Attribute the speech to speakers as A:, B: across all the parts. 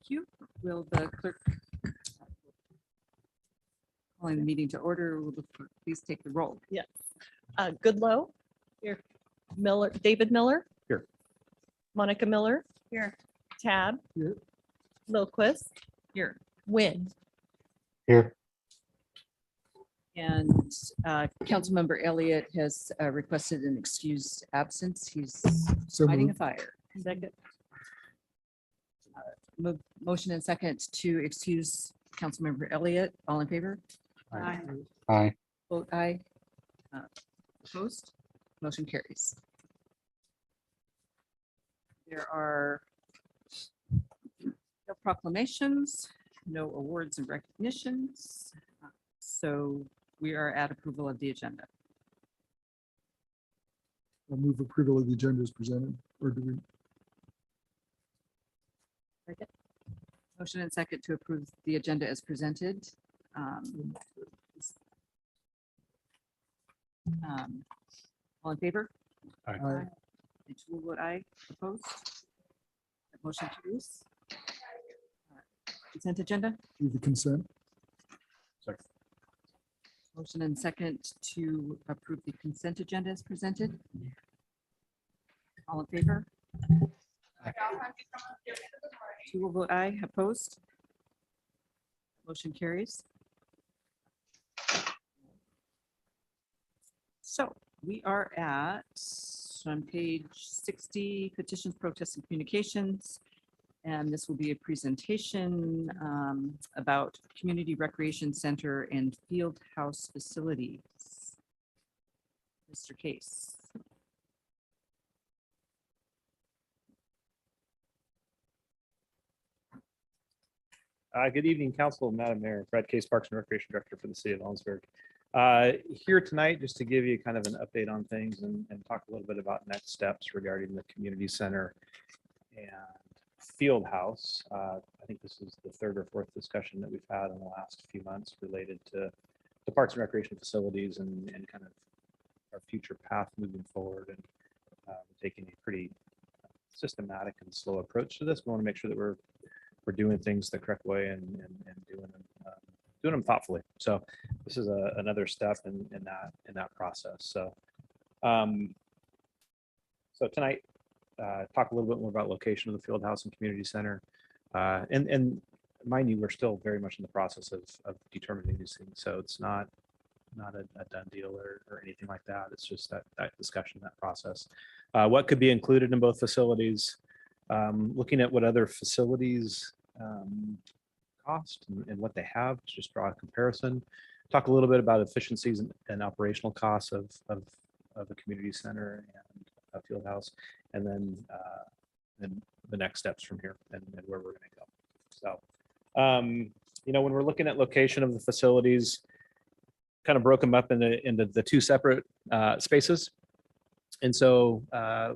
A: you. Will the clerk calling the meeting to order, will the clerk please take the roll?
B: Yes. Goodlow. Here. Miller, David Miller.
C: Here.
B: Monica Miller. Here. Tad.
C: Here.
B: Lilquist.
A: Here.
B: Wynn.
C: Here.
A: And Councilmember Elliott has requested an excused absence. He's
C: So
A: fighting a
C: moved.
A: fire.
B: Second.
A: Motion and second to excuse Councilmember Elliott. All in favor?
C: Aye.
D: Aye.
A: Vote aye. Opposed? Motion carries. There are no proclamations, no awards and recognitions. So we are at approval of the agenda.
C: I'll move approval of the agenda as presented, or do we?
A: Motion and second to approve the agenda as presented. All in favor?
C: Aye.
A: And two will vote aye. Opposed? That motion carries. Consent agenda.
C: Move the consent.
A: Motion and second to approve the consent agenda as presented. All in favor? Two will vote aye. Opposed? Motion carries. So we are at, on page 60, petitions, protests, and communications. And this will be a presentation about Community Recreation Center and Field House facilities. Mr. Case.
E: Good evening, Council, Madam Mayor. Brad Case, Parks and Recreation Director for the City of Ellensburg. Here tonight, just to give you kind of an update on things and talk a little bit about next steps regarding the community center and field house. I think this is the third or fourth discussion that we've had in the last few months related to the parks and recreation facilities and kind of our future path moving forward, and taking a pretty systematic and slow approach to this. We want to make sure that we're doing things the correct way and doing them thoughtfully. So this is another step in that process. So so tonight, talk a little bit more about location of the field house and community center. And mind you, we're still very much in the process of determining these things. So it's not a done deal or anything like that. It's just that discussion, that process. What could be included in both facilities? Looking at what other facilities cost and what they have, to just draw a comparison. Talk a little bit about efficiencies and operational costs of a community center and a field house, and then the next steps from here and where we're going to go. So, you know, when we're looking at location of the facilities, kind of broke them up into the two separate spaces. And so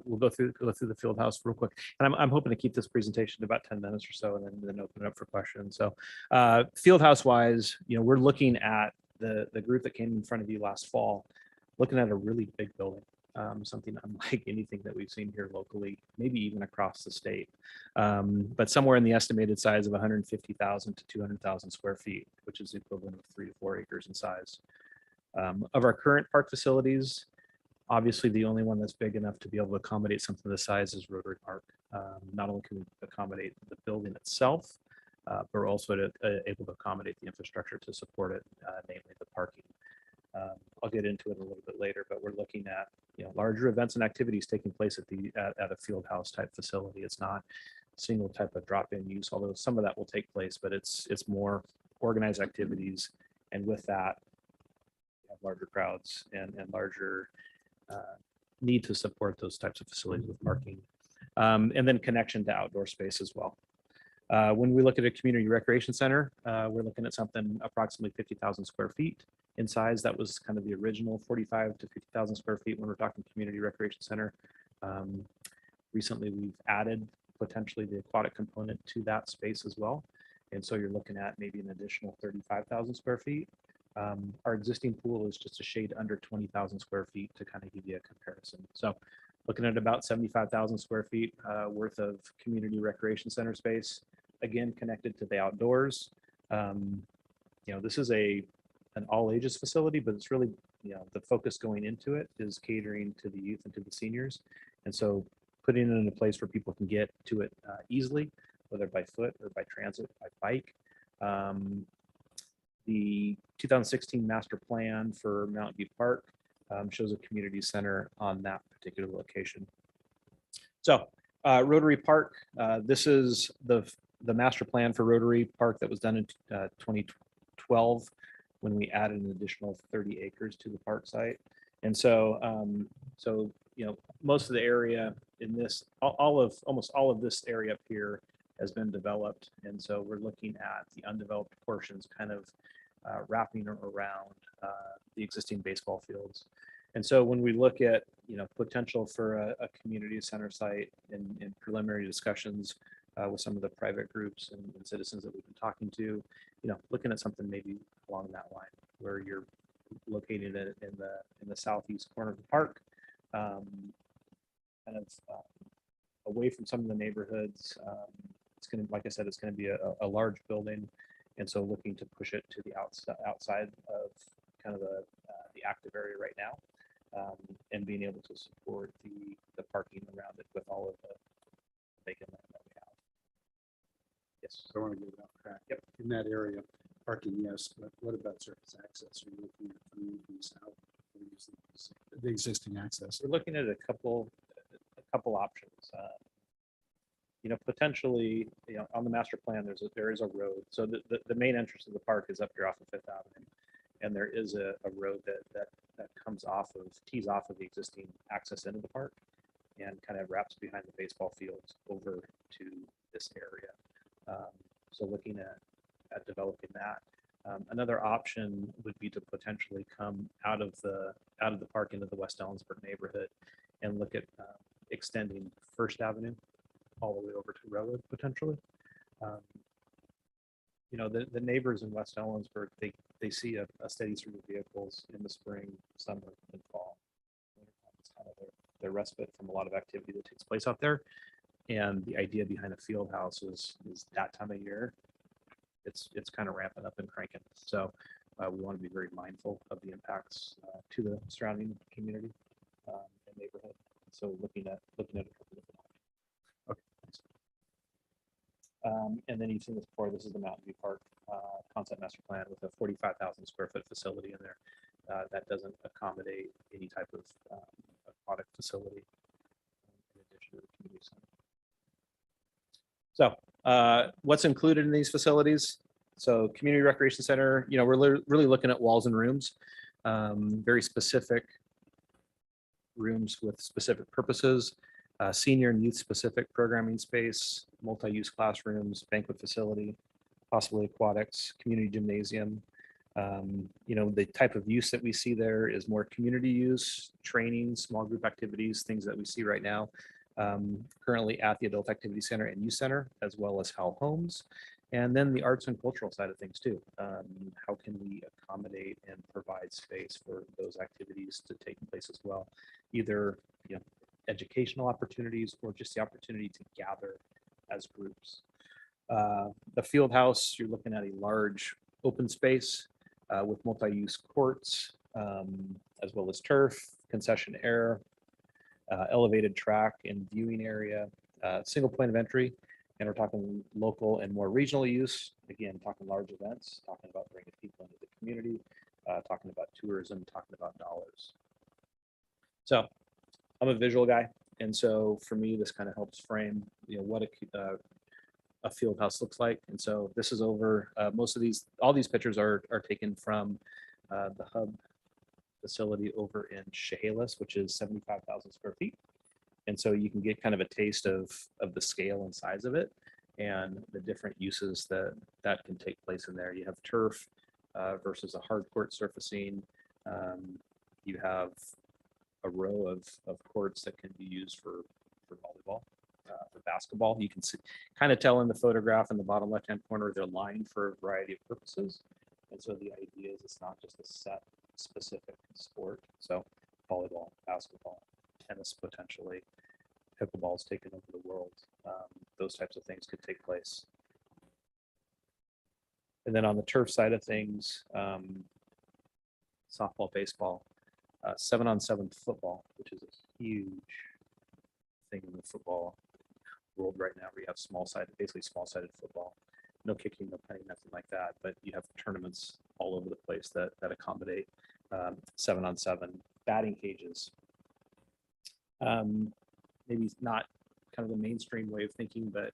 E: we'll go through the field house real quick. And I'm hoping to keep this presentation to about 10 minutes or so, and then open it up for questions. So field house wise, you know, we're looking at the group that came in front of you last fall, looking at a really big building, something unlike anything that we've seen here locally, maybe even across the state, but somewhere in the estimated size of 150,000 to 200,000 square feet, which is the equivalent of 3 to 4 acres in size. Of our current park facilities, obviously, the only one that's big enough to be able to accommodate something this size is Rotary Park. Not only can we accommodate the building itself, but we're also able to accommodate the infrastructure to support it, namely the parking. I'll get into it a little bit later, but we're looking at, you know, larger events and activities taking place at a field house type facility. It's not single type of drop-in use, although some of that will take place, but it's more organized activities, and with that, you have larger crowds and larger need to support those types of facilities with parking, and then connection to outdoor space as well. When we look at a community recreation center, we're looking at something approximately 50,000 square feet in size. That was kind of the original 45 to 50,000 square feet when we're talking community recreation center. Recently, we've added potentially the aquatic component to that space as well. And so you're looking at maybe an additional 35,000 square feet. Our existing pool is just a shade under 20,000 square feet to kind of give you a comparison. So looking at about 75,000 square feet worth of community recreation center space, again, connected to the outdoors. This is an all ages facility, but it's really, the focus going into it is catering to the youth and to the seniors. And so putting it in a place where people can get to it easily, whether by foot or by transit, by bike. The 2016 master plan for Mountain View Park shows a community center on that particular location. So Rotary Park, this is the master plan for Rotary Park that was done in 2012 when we added an additional 30 acres to the park site. And so, most of the area in this, almost all of this area up here has been developed. And so we're looking at the undeveloped portions kind of wrapping around the existing baseball fields. And so when we look at, potential for a community center site in preliminary discussions with some of the private groups and citizens that we've been talking to, looking at something maybe along that line where you're located in the southeast corner of the park, kind of away from some of the neighborhoods. It's going to, like I said, it's going to be a large building. And so looking to push it to the outside of kind of the active area right now, and being able to support the parking around it with all of the vacant land that we have. Yes.
D: I want to get it off track.
E: Yep.
D: In that area, parking, yes, but what about surface access? Are you looking at coming from the south? Or using the existing access?
E: We're looking at a couple options. Potentially, on the master plan, there is a road. So the main entrance of the park is up here off of Fifth Avenue, and there is a road that tees off of the existing access into the park, and kind of wraps behind the baseball fields over to this area. So looking at developing that. Another option would be to potentially come out of the park into the West Ellensburg neighborhood and look at extending First Avenue all the way over to Railroad potentially. The neighbors in West Ellensburg, they see a steady stream of vehicles in the spring, summer, and fall. It's kind of their respite from a lot of activity that takes place out there. And the idea behind a field house is that time of year, it's kind of ramping up and cranking. So we want to be very mindful of the impacts to the surrounding community and neighborhood. So looking at a couple different options. Okay. Thanks. And then you've seen this before. This is the Mountain View Park concept master plan with a 45,000 square foot facility in there that doesn't accommodate any type of aquatic facility in addition to the community center. So what's included in these facilities? So community recreation center, we're really looking at walls and rooms, very specific rooms with specific purposes, senior and youth specific programming space, multi-use classrooms, banquet facility, possibly aquatics, community gymnasium. The type of use that we see there is more community use, training, small group activities, things that we see right now. Currently at the Adult Activity Center and Youth Center, as well as Howell Homes. And then the arts and cultural side of things too. How can we accommodate and provide space for those activities to take place as well? Either educational opportunities or just the opportunity to gather as groups. The field house, you're looking at a large open space with multi-use courts, as well as turf, concession air, elevated track and viewing area, single point of entry, and we're talking local and more regional use. Again, talking large events, talking about bringing people into the community, talking about tourism, talking about dollars. So I'm a visual guy, and so for me, this kind of helps frame, what a field house looks like. And so this is over. All these pictures are taken from the hub facility over in Chehalis, which is 75,000 square feet. And so you can get kind of a taste of the scale and size of it and the different uses that can take place in there. You have turf versus a hard court surfacing. You have a row of courts that can be used for volleyball, for basketball. You can kind of tell in the photograph in the bottom left-hand corner, they're lined for a variety of purposes. And so the idea is it's not just a set specific sport. So volleyball, basketball, tennis, potentially pickleball is taken over the world. Those types of things could take place. And then on the turf side of things, softball, baseball, 7-on-7 football, which is a huge thing in the football world right now, where you have basically small-sided football. No kicking, no punting, nothing like that. But you have tournaments all over the place that accommodate 7-on-7 batting cages. Maybe not kind of the mainstream way of thinking, but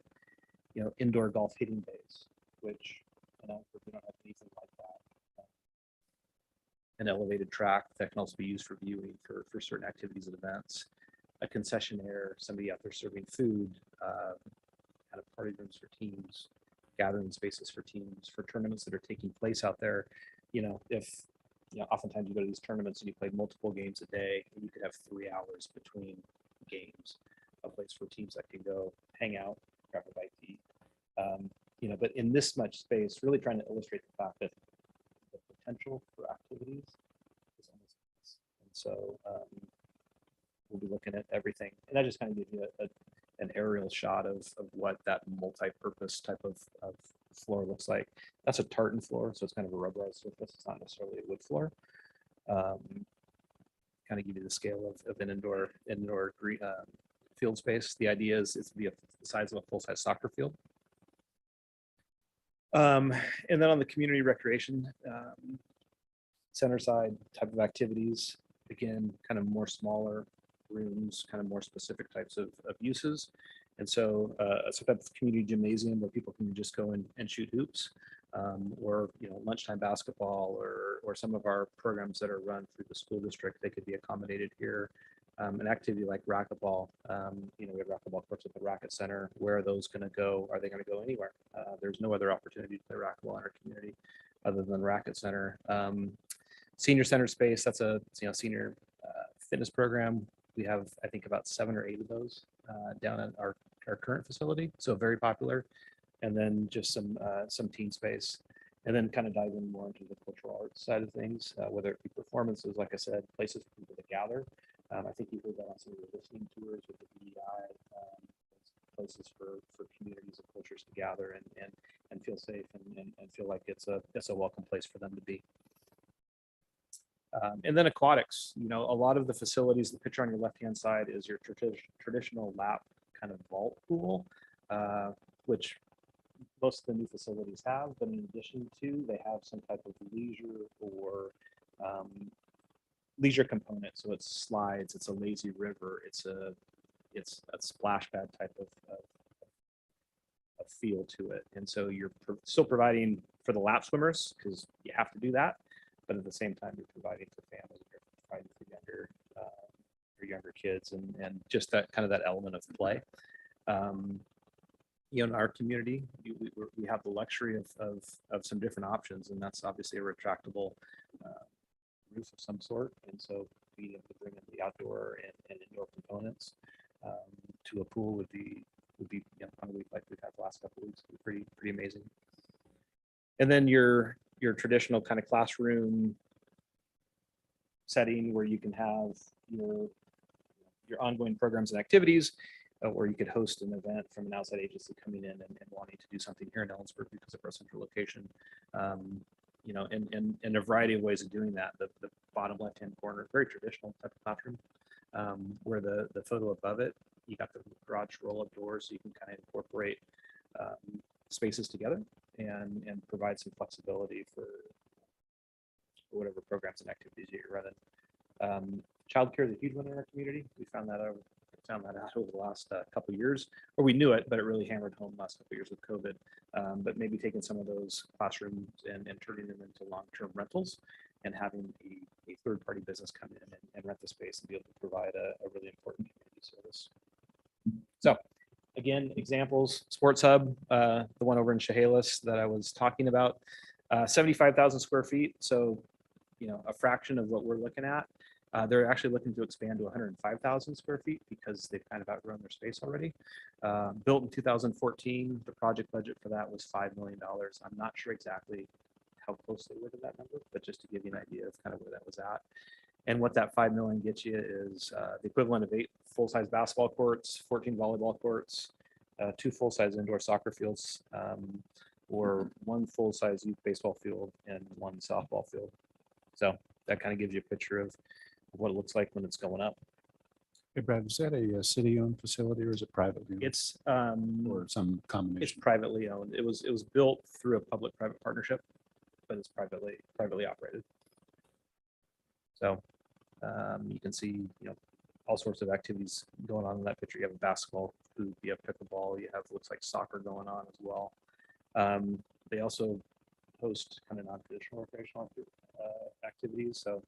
E: indoor golf hitting bays, which we don't have anything like that. An elevated track that can also be used for viewing for certain activities and events. A concessionaire, somebody out there serving food, kind of party rooms for teams, gathering spaces for teams, for tournaments that are taking place out there. Oftentimes you go to these tournaments and you play multiple games a day, and you could have 3 hours between games, a place for teams that can go hang out, grab a bite to eat. But in this much space, really trying to illustrate the fact that the potential for activities is endless. And so we'll be looking at everything. And that just kind of gives you an aerial shot of what that multi-purpose type of floor looks like. That's a tartan floor, so it's kind of a rubberized surface. It's not necessarily a wood floor. Kind of give you the scale of an indoor green, field space. The idea is it's to be the size of a full-size soccer field. And then on the community recreation center side type of activities, again, kind of more smaller rooms, kind of more specific types of uses. And so some type of community gymnasium where people can just go in and shoot hoops, or lunchtime basketball, or some of our programs that are run through the school district, they could be accommodated here. An activity like racquetball, we have racquetball courts at the Racket Center. Where are those going to go? Are they going to go anywhere? There's no other opportunity to play racquetball in our community other than Racket Center. Senior center space, that's a senior fitness program. We have, I think, about 7 or 8 of those down at our current facility, so very popular. And then just some teen space, and then kind of dive in more into the cultural arts side of things, whether it be performances, like I said, places for people to gather. I think you heard that on some of the listening tours with the BEI, places for communities and cultures to gather and feel safe and feel like it's a welcome place for them to be. And then aquatics, a lot of the facilities, the picture on your left-hand side is your traditional lap kind of vault pool, which most of the new facilities have, but in addition to, they have some type of leisure or leisure component. So it's slides, it's a lazy river, it's a splash pad type of feel to it. And so you're still providing for the lap swimmers, because you have to do that, but at the same time you're providing for families, you're providing for younger kids, and just that kind of that element of play. In our community, we have the luxury of some different options, and that's obviously a retractable roof of some sort. And so being able to bring in the outdoor and indoor components to a pool would be on a week like we've had the last couple of weeks, would be pretty amazing. And then your traditional kind of classroom setting where you can have your ongoing programs and activities, or you could host an event from an outside agency coming in and wanting to do something here in Ellensburg because of our central location. In a variety of ways of doing that. The bottom left-hand corner, very traditional type of classroom, where the photo above it, you got the garage roll-up doors, so you can kind of incorporate spaces together and provide some flexibility for whatever programs and activities you're running. Childcare is a huge one in our community. We found that out over the last couple of years, or we knew it, but it really hammered home the last couple of years with COVID. But maybe taking some of those classrooms and turning them into long-term rentals, and having a third-party business come in and rent the space and be able to provide a really important community service. So again, examples: Sports Hub, the one over in Chehalis that I was talking about, 75,000 square feet. So, a fraction of what we're looking at. They're actually looking to expand to 105,000 square feet because they've kind of outgrown their space already. Built in 2014, the project budget for that was $5 million. I'm not sure exactly how close they were to that number, but just to give you an idea of kind of where that was at. And what that $5 million gets you is the equivalent of 8 full-size basketball courts, 14 volleyball courts, 2 full-size indoor soccer fields, or one full-size youth baseball field and one softball field. So that kind of gives you a picture of what it looks like when it's going up.
D: Hey Brad, is that a city-owned facility or is it privately owned?
E: It's
D: Or some
E: it's
D: combination?
E: privately owned. It was built through a public-private partnership, but it's privately operated. So you can see, all sorts of activities going on in that picture. You have a basketball hoop, you have pickleball, you have looks like soccer going on as well. They also host kind of non-traditional recreational activities. So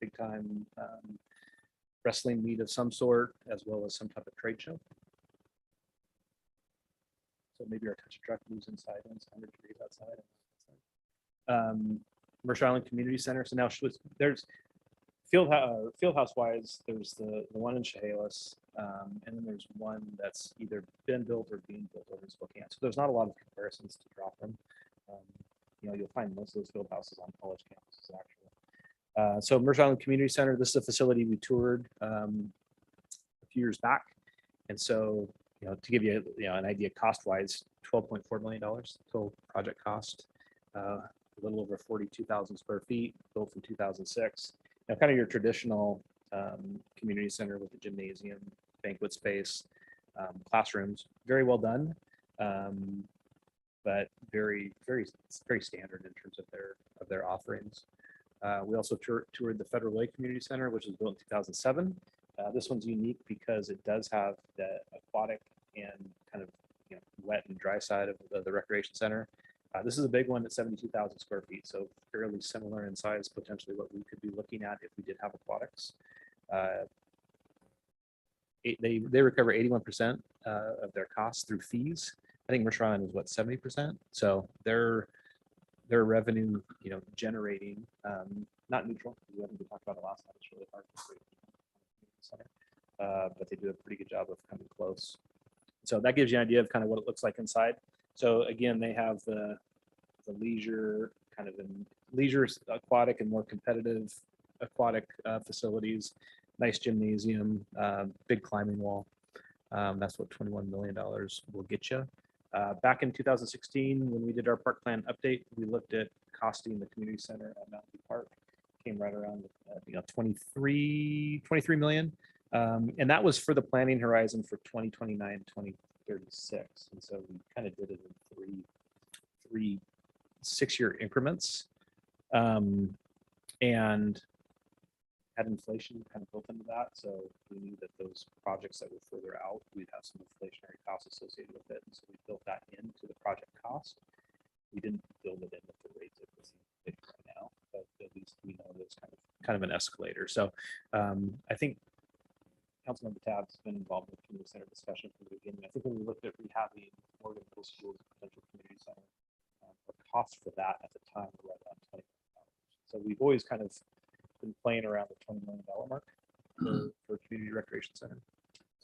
E: big time wrestling meet of some sort, as well as some type of trade show. So maybe our touch truck moves inside and it's 100 degrees outside. Mercer Island Community Center. So now there's Fieldhouse wise, there's the one in Chehalis, and then there's one that's either been built or being built over in Spokane. So there's not a lot of comparisons to draw from. You'll find most of those field houses on college campuses actually. So Mercer Island Community Center, this is a facility we toured a few years back. And so, to give you, an idea cost wise, $12.4 million total project cost, a little over 42,000 square feet, built in 2006. Kind of your traditional community center with the gymnasium, banquet space, classrooms, very well done, but very, very, very standard in terms of their offerings. We also toured the Federal Lake Community Center, which was built in 2007. This one's unique because it does have the aquatic and kind of wet and dry side of the recreation center. This is a big one at 72,000 square feet, so fairly similar in size, potentially what we could be looking at if we did have aquatics. They recover 81% of their costs through fees. I think Mercer Island was 70%. So their revenue, generating, not neutral. We haven't talked about it last time. It's really hard to but they do a pretty good job of coming close. So that gives you an idea of kind of what it looks like inside. So again, they have the leisure kind of in leisure aquatic and more competitive aquatic facilities, nice gymnasium, big climbing wall. That's what $21 million will get you. Back in 2016, when we did our park plan update, we looked at costing the community center at Mountain View Park. Came right around 23 million. And that was for the planning horizon for 2029, 2036. And so we kind of did it in three 6-year increments, and had inflation kind of built into that. So we knew that those projects that were further out, we'd have some inflationary costs associated with it. And so we built that into the project cost. We didn't build it in with the rates of this right now, but at least we know there's kind of an escalator. So I think Councilmember Tabb's been involved with the community center discussion from the beginning. I think when we looked at rehabbing Morgan Middle School as a potential community center, the cost for that at the time were right around $20 million. So we've always kind of been playing around the $20 million mark for community recreation center.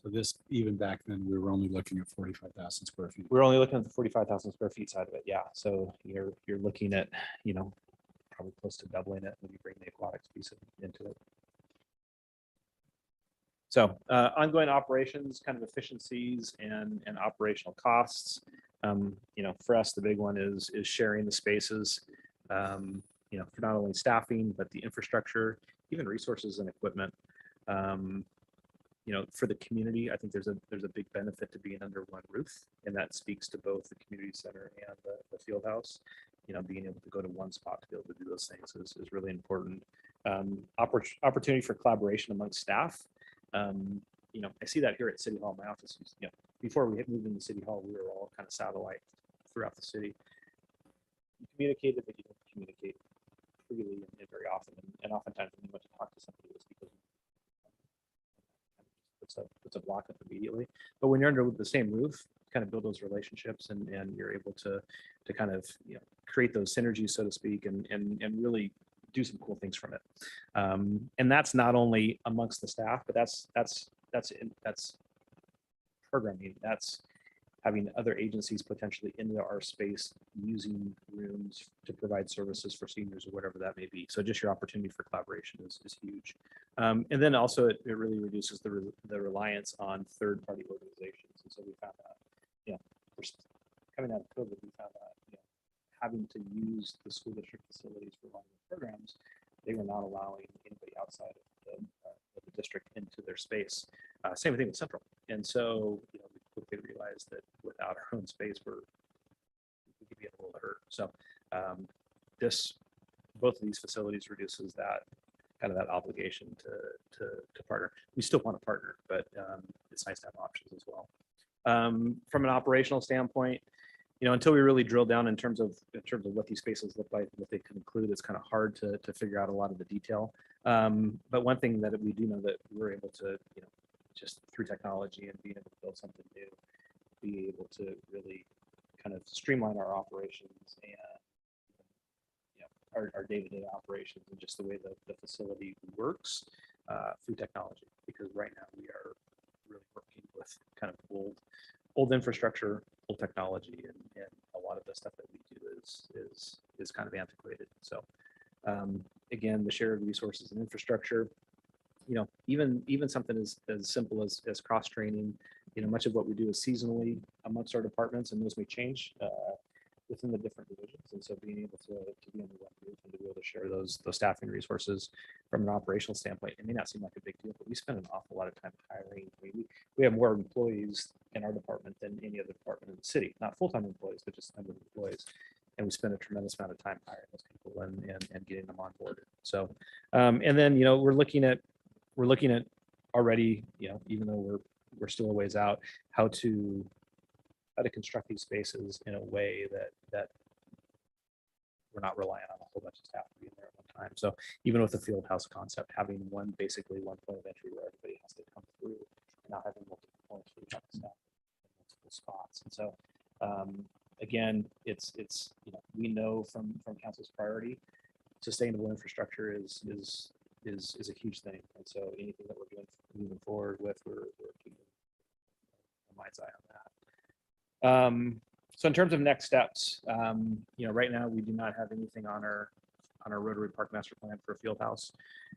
D: So this, even back then, we were only looking at 45,000 square feet.
E: We're only looking at the 45,000 square feet side of it. Yeah. So you're looking at, probably close to doubling it when you bring the aquatics piece into it. So ongoing operations, kind of efficiencies and operational costs. For us, the big one is sharing the spaces, for not only staffing, but the infrastructure, even resources and equipment. For the community, I think there's a big benefit to being under one roof, and that speaks to both the community center and the field house. Being able to go to one spot to be able to do those things is really important. Opportunity for collaboration amongst staff. I see that here at City Hall. My office is, before we moved into City Hall, we were all kind of satellite throughout the city. You communicated, but you don't communicate freely and very often. And oftentimes when you want to talk to somebody, it's because it's a block up immediately. But when you're under the same roof, kind of build those relationships and you're able to kind of create those synergies, so to speak, and really do some cool things from it. And that's not only amongst the staff, but that's programming. That's having other agencies potentially into our space using rooms to provide services for seniors or whatever that may be. So just your opportunity for collaboration is huge. And then also it really reduces the reliance on third-party organizations. And so we found that, coming out of COVID, we found that having to use the school district facilities for one of the programs, they were not allowing anybody outside of the district into their space. Same thing with Central. And so, we quickly realized that without our own space, we could get a little hurt. So both of these facilities reduces that kind of that obligation to partner. We still want to partner, but it's nice to have options as well. From an operational standpoint, until we really drill down in terms of what these spaces look like, what they can include, it's kind of hard to figure out a lot of the detail. But one thing that we do know that we're able to, just through technology and being able to build something new, be able to really kind of streamline our operations and our day-to-day operations and just the way that the facility works through technology. Because right now we are really working with kind of old infrastructure, old technology, and a lot of the stuff that we do is kind of antiquated. So again, the shared resources and infrastructure, even something as simple as cross training, much of what we do is seasonally amongst our departments, and those may change within the different divisions. And so being able to be under one roof and to be able to share those staffing resources from an operational standpoint, it may not seem like a big deal, but we spend an awful lot of time hiring. We have more employees in our department than any other department in the city, not full-time employees, but just number of employees. And we spend a tremendous amount of time hiring those people and getting them on board. So, and then, we're looking at already, even though we're still a ways out, how to construct these spaces in a way that we're not relying on a whole bunch of staff to be in there at one time. So even with the field house concept, having basically one point of entry where everybody has to come through, and not having multiple points for the staff in multiple spots. And so again, it's we know from council's priority, sustainable infrastructure is a huge thing. And so anything that we're doing moving forward with, we're keeping a mind's eye on that. So in terms of next steps, right now we do not have anything on our Rotary Park master plan for a field house.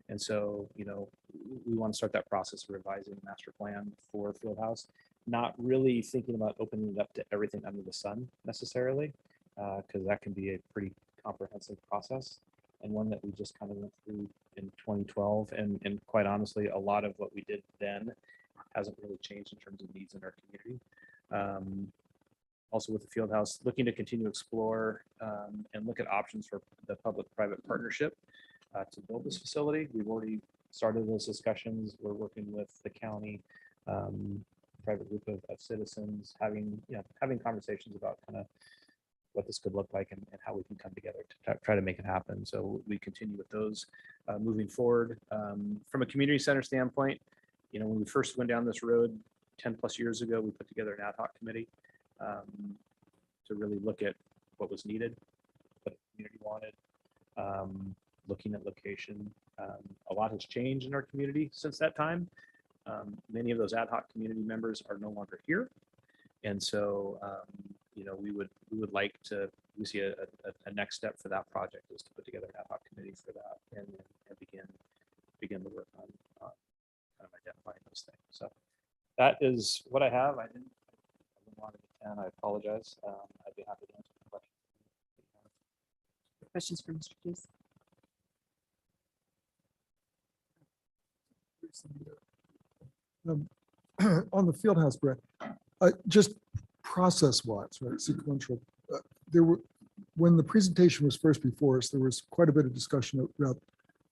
E: And so, we want to start that process of revising the master plan for field house, not really thinking about opening it up to everything under the sun necessarily, because that can be a pretty comprehensive process and one that we just kind of went through in 2012. And quite honestly, a lot of what we did then hasn't really changed in terms of needs in our community. Also with the field house, looking to continue to explore and look at options for the public-private partnership to build this facility. We've already started those discussions. We're working with the county, private group of citizens, having conversations about kind of what this could look like and how we can come together to try to make it happen. So we continue with those moving forward. From a community center standpoint, when we first went down this road 10 plus years ago, we put together an ad hoc committee to really look at what was needed, what the community wanted, looking at location. A lot has changed in our community since that time. Many of those ad hoc community members are no longer here. And so, we would like to, we see a next step for that project is to put together an ad hoc committee for that and begin to work on kind of identifying those things. So that is what I have. I didn't want to get 10. I apologize. I'd be happy to answer questions.
A: Questions for Mr. Dees?
C: On the field house, Brett, just process-wise, right, sequential, when the presentation was first before us, there was quite a bit of discussion about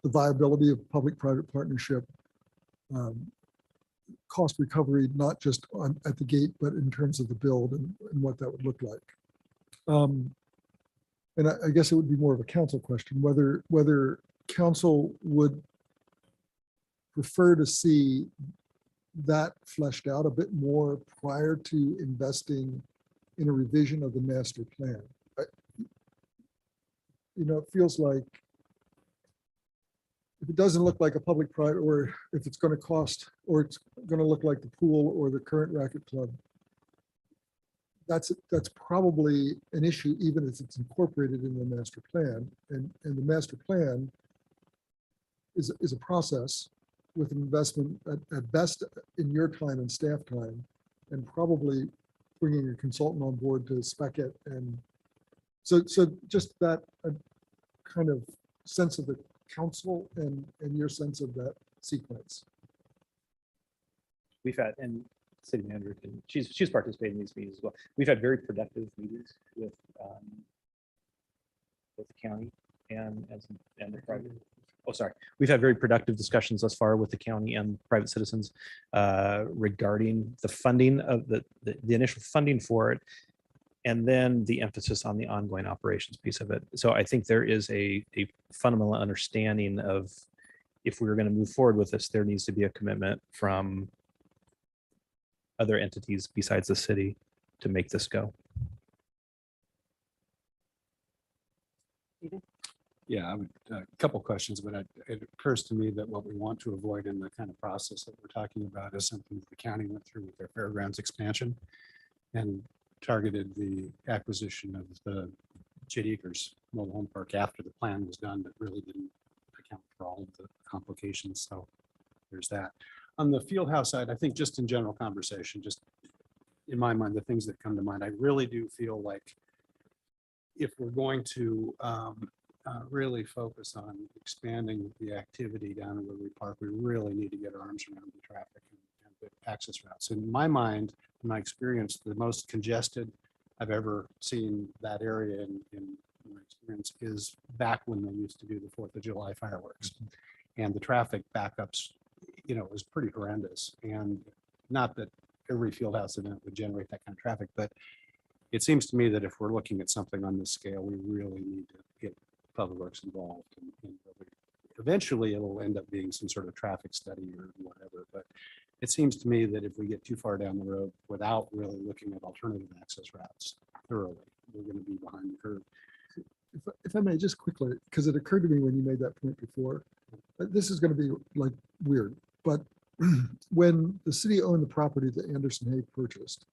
C: the viability of public-private partnership, cost recovery, not just at the gate, but in terms of the build and what that would look like. And I guess it would be more of a council question, whether council would prefer to see that fleshed out a bit more prior to investing in a revision of the master plan. It feels like if it doesn't look like a public-private, or if it's going to cost, or it's going to look like the pool or the current racket club, that's probably an issue, even if it's incorporated in the master plan. And the master plan is a process with an investment at best in your time and staff time, and probably bringing a consultant on board to spec it and So just that kind of sense of the council and your sense of that sequence.
E: We've had, and city manager, she's participated in these meetings as well. We've had very productive meetings with the county and the private. Oh, sorry. We've had very productive discussions thus far with the county and private citizens regarding the funding of the initial funding for it, and then the emphasis on the ongoing operations piece of it. So I think there is a fundamental understanding of, if we were going to move forward with this, there needs to be a commitment from other entities besides the city to make this go.
D: Yeah, I would, a couple questions, but it occurs to me that what we want to avoid in the kind of process that we're talking about is something that the county went through with their fairgrounds expansion and targeted the acquisition of the Chet Acres Mobile Home Park after the plan was done, but really didn't account for all of the complications. So there's that. On the field house side, I think just in general conversation, just in my mind, the things that come to mind, I really do feel like if we're going to really focus on expanding the activity down at Woodbury Park, we really need to get our arms around the traffic and the access routes. In my mind, in my experience, the most congested I've ever seen that area in my experience is back when they used to do the 4th of July fireworks. And the traffic backups, you know, was pretty horrendous. And not that every field house event would generate that kind of traffic, but it seems to me that if we're looking at something on this scale, we really need to get Public Works involved. And eventually it'll end up being some sort of traffic study or whatever. But it seems to me that if we get too far down the road without really looking at alternative access routes thoroughly, we're going to be behind the curve.
C: If I may, just quickly, because it occurred to me when you made that point before, this is going to be like weird, but when the city owned the property that Anderson Hague purchased,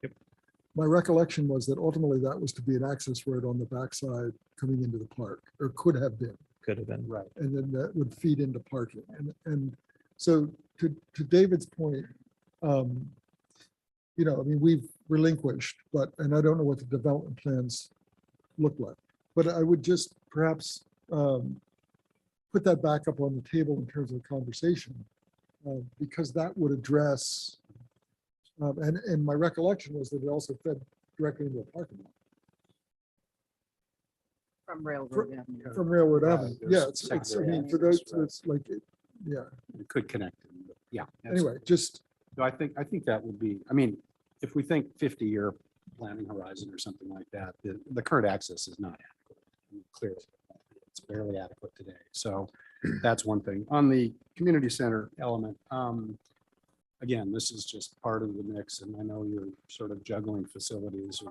C: my recollection was that ultimately that was to be an access road on the backside coming into the park, or could have been.
E: Could have been.
D: Right.
C: And then that would feed into parking. And so to David's point, you know, I mean, we've relinquished, and I don't know what the development plans look like, but I would just perhaps put that back up on the table in terms of the conversation, because that would address, and my recollection was that it also fed directly into a parking lot
A: From Railroad Avenue.
C: from Railroad
D: Right,
C: Avenue.
D: there's
C: Yeah, it's, I
D: secondary
C: mean, for those,
D: access, right.
C: it's like, yeah,
D: It could connect them, but yeah.
C: anyway, just,
D: No, I think that would be, I mean, if we think 50-year planning horizon or something like that, the current access is not adequate. I mean, clearly, it's barely adequate today. So that's one thing. On the community center element, again, this is just part of the mix, and I know you're sort of juggling facilities.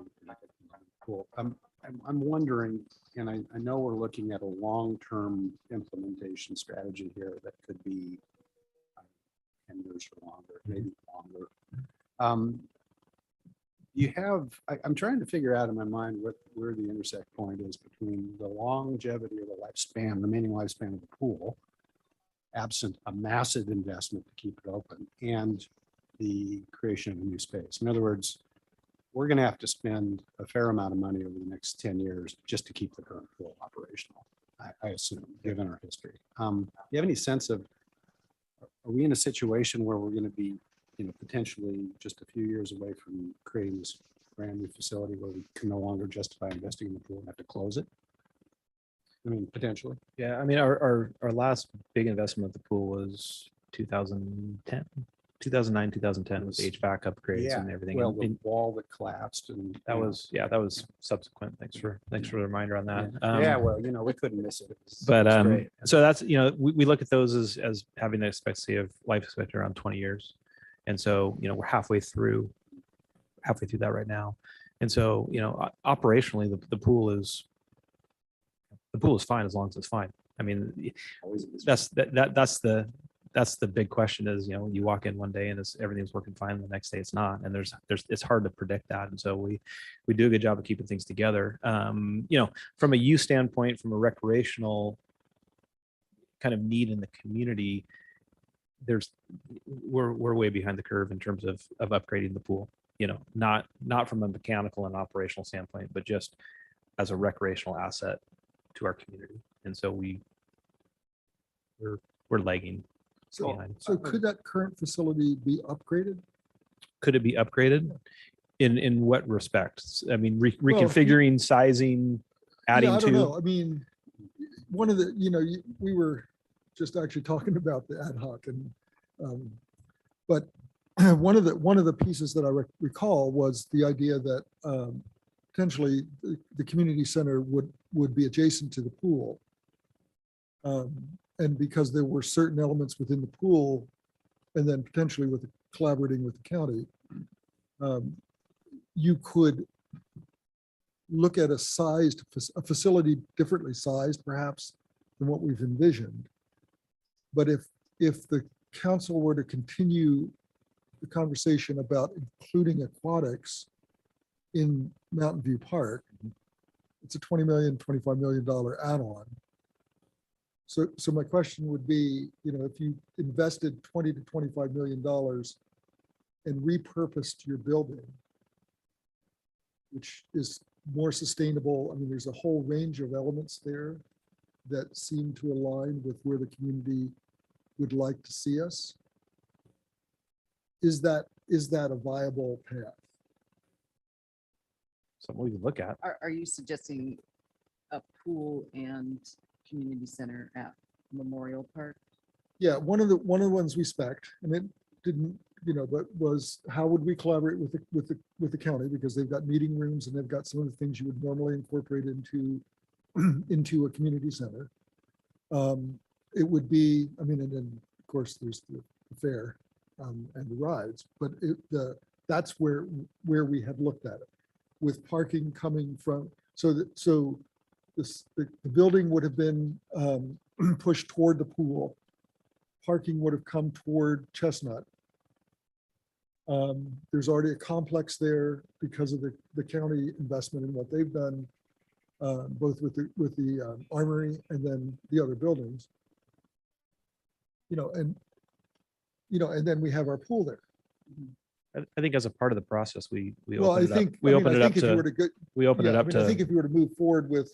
D: Cool. I'm wondering, and I know we're looking at a long-term implementation strategy here that could be 10 years or longer, maybe longer. You have, I'm trying to figure out in my mind where the intersect point is between the longevity or the lifespan, remaining lifespan of the pool, absent a massive investment to keep it open, and the creation of a new space. In other words, we're going to have to spend a fair amount of money over the next 10 years just to keep the current pool operational, I assume, given our history. Do you have any sense of, are we in a situation where we're going to be, you know, potentially just a few years away from creating this brand new facility where we can no longer justify investing in the pool and have to close it? I mean, potentially.
E: Yeah, I mean, our last big investment at the pool was 2010, 2009, 2010 with HVAC upgrades and everything.
D: Well,
E: And
D: the wall that collapsed and.
E: that was, yeah, that was subsequent. Thanks for the reminder on that.
D: Yeah, well, you know, we couldn't miss it. It was
E: But
D: great.
E: so that's, you know, we look at those as having an expectancy of life expectancy around 20 years. And so, you know, we're halfway through that right now. And so, you know, operationally, the pool is fine as long as it's fine. I mean, that's the big question is, you know, you walk in one day and everything's working fine, the next day it's not. And it's hard to predict that. And so we do a good job of keeping things together. You know, from a use standpoint, from a recreational kind of need in the community, we're way behind the curve in terms of upgrading the pool, you know, not from a mechanical and operational standpoint, but just as a recreational asset to our community. And so we're lagging
C: So,
E: behind.
C: so could that current facility be upgraded?
E: Could it be upgraded? In what respects? I mean,
C: Well,
E: reconfiguring, sizing,
C: Yeah,
E: adding
C: I don't know.
E: to?
C: I mean, one of the, we were just actually talking about the ad hoc but one of the pieces that I recall was the idea that potentially the community center would be adjacent to the pool. And because there were certain elements within the pool, and then potentially with collaborating with the county, you could look at a facility differently sized perhaps than what we've envisioned. But if the council were to continue the conversation about including aquatics in Mountain View Park, it's a $20 million, $25 million add-on. So my question would be, if you invested $20 to $25 million and repurposed your building, which is more sustainable. I mean, there's a whole range of elements there that seem to align with where the community would like to see us. Is that a viable path?
E: Something we can look at.
A: Are you suggesting a pool and community center at Memorial Park?
C: Yeah, one of the ones we spec'd, and it didn't, but was how would we collaborate with the county, because they've got meeting rooms and they've got some of the things you would normally incorporate into a community center. It would be, I mean, and then of course there's the fair and the rides, but that's where we had looked at it, with parking coming from, the building would have been pushed toward the pool. Parking would have come toward Chestnut. There's already a complex there because of the county investment in what they've done, both with the armory and then the other buildings. And then we have our pool there.
E: I think as a part of the process, we
C: Well, I
E: opened it up.
C: think,
E: We opened it up
C: if you were
E: to,
C: to go,
E: we opened it
C: yeah, I
E: up
C: mean, I think
E: to,
C: if you were to move forward with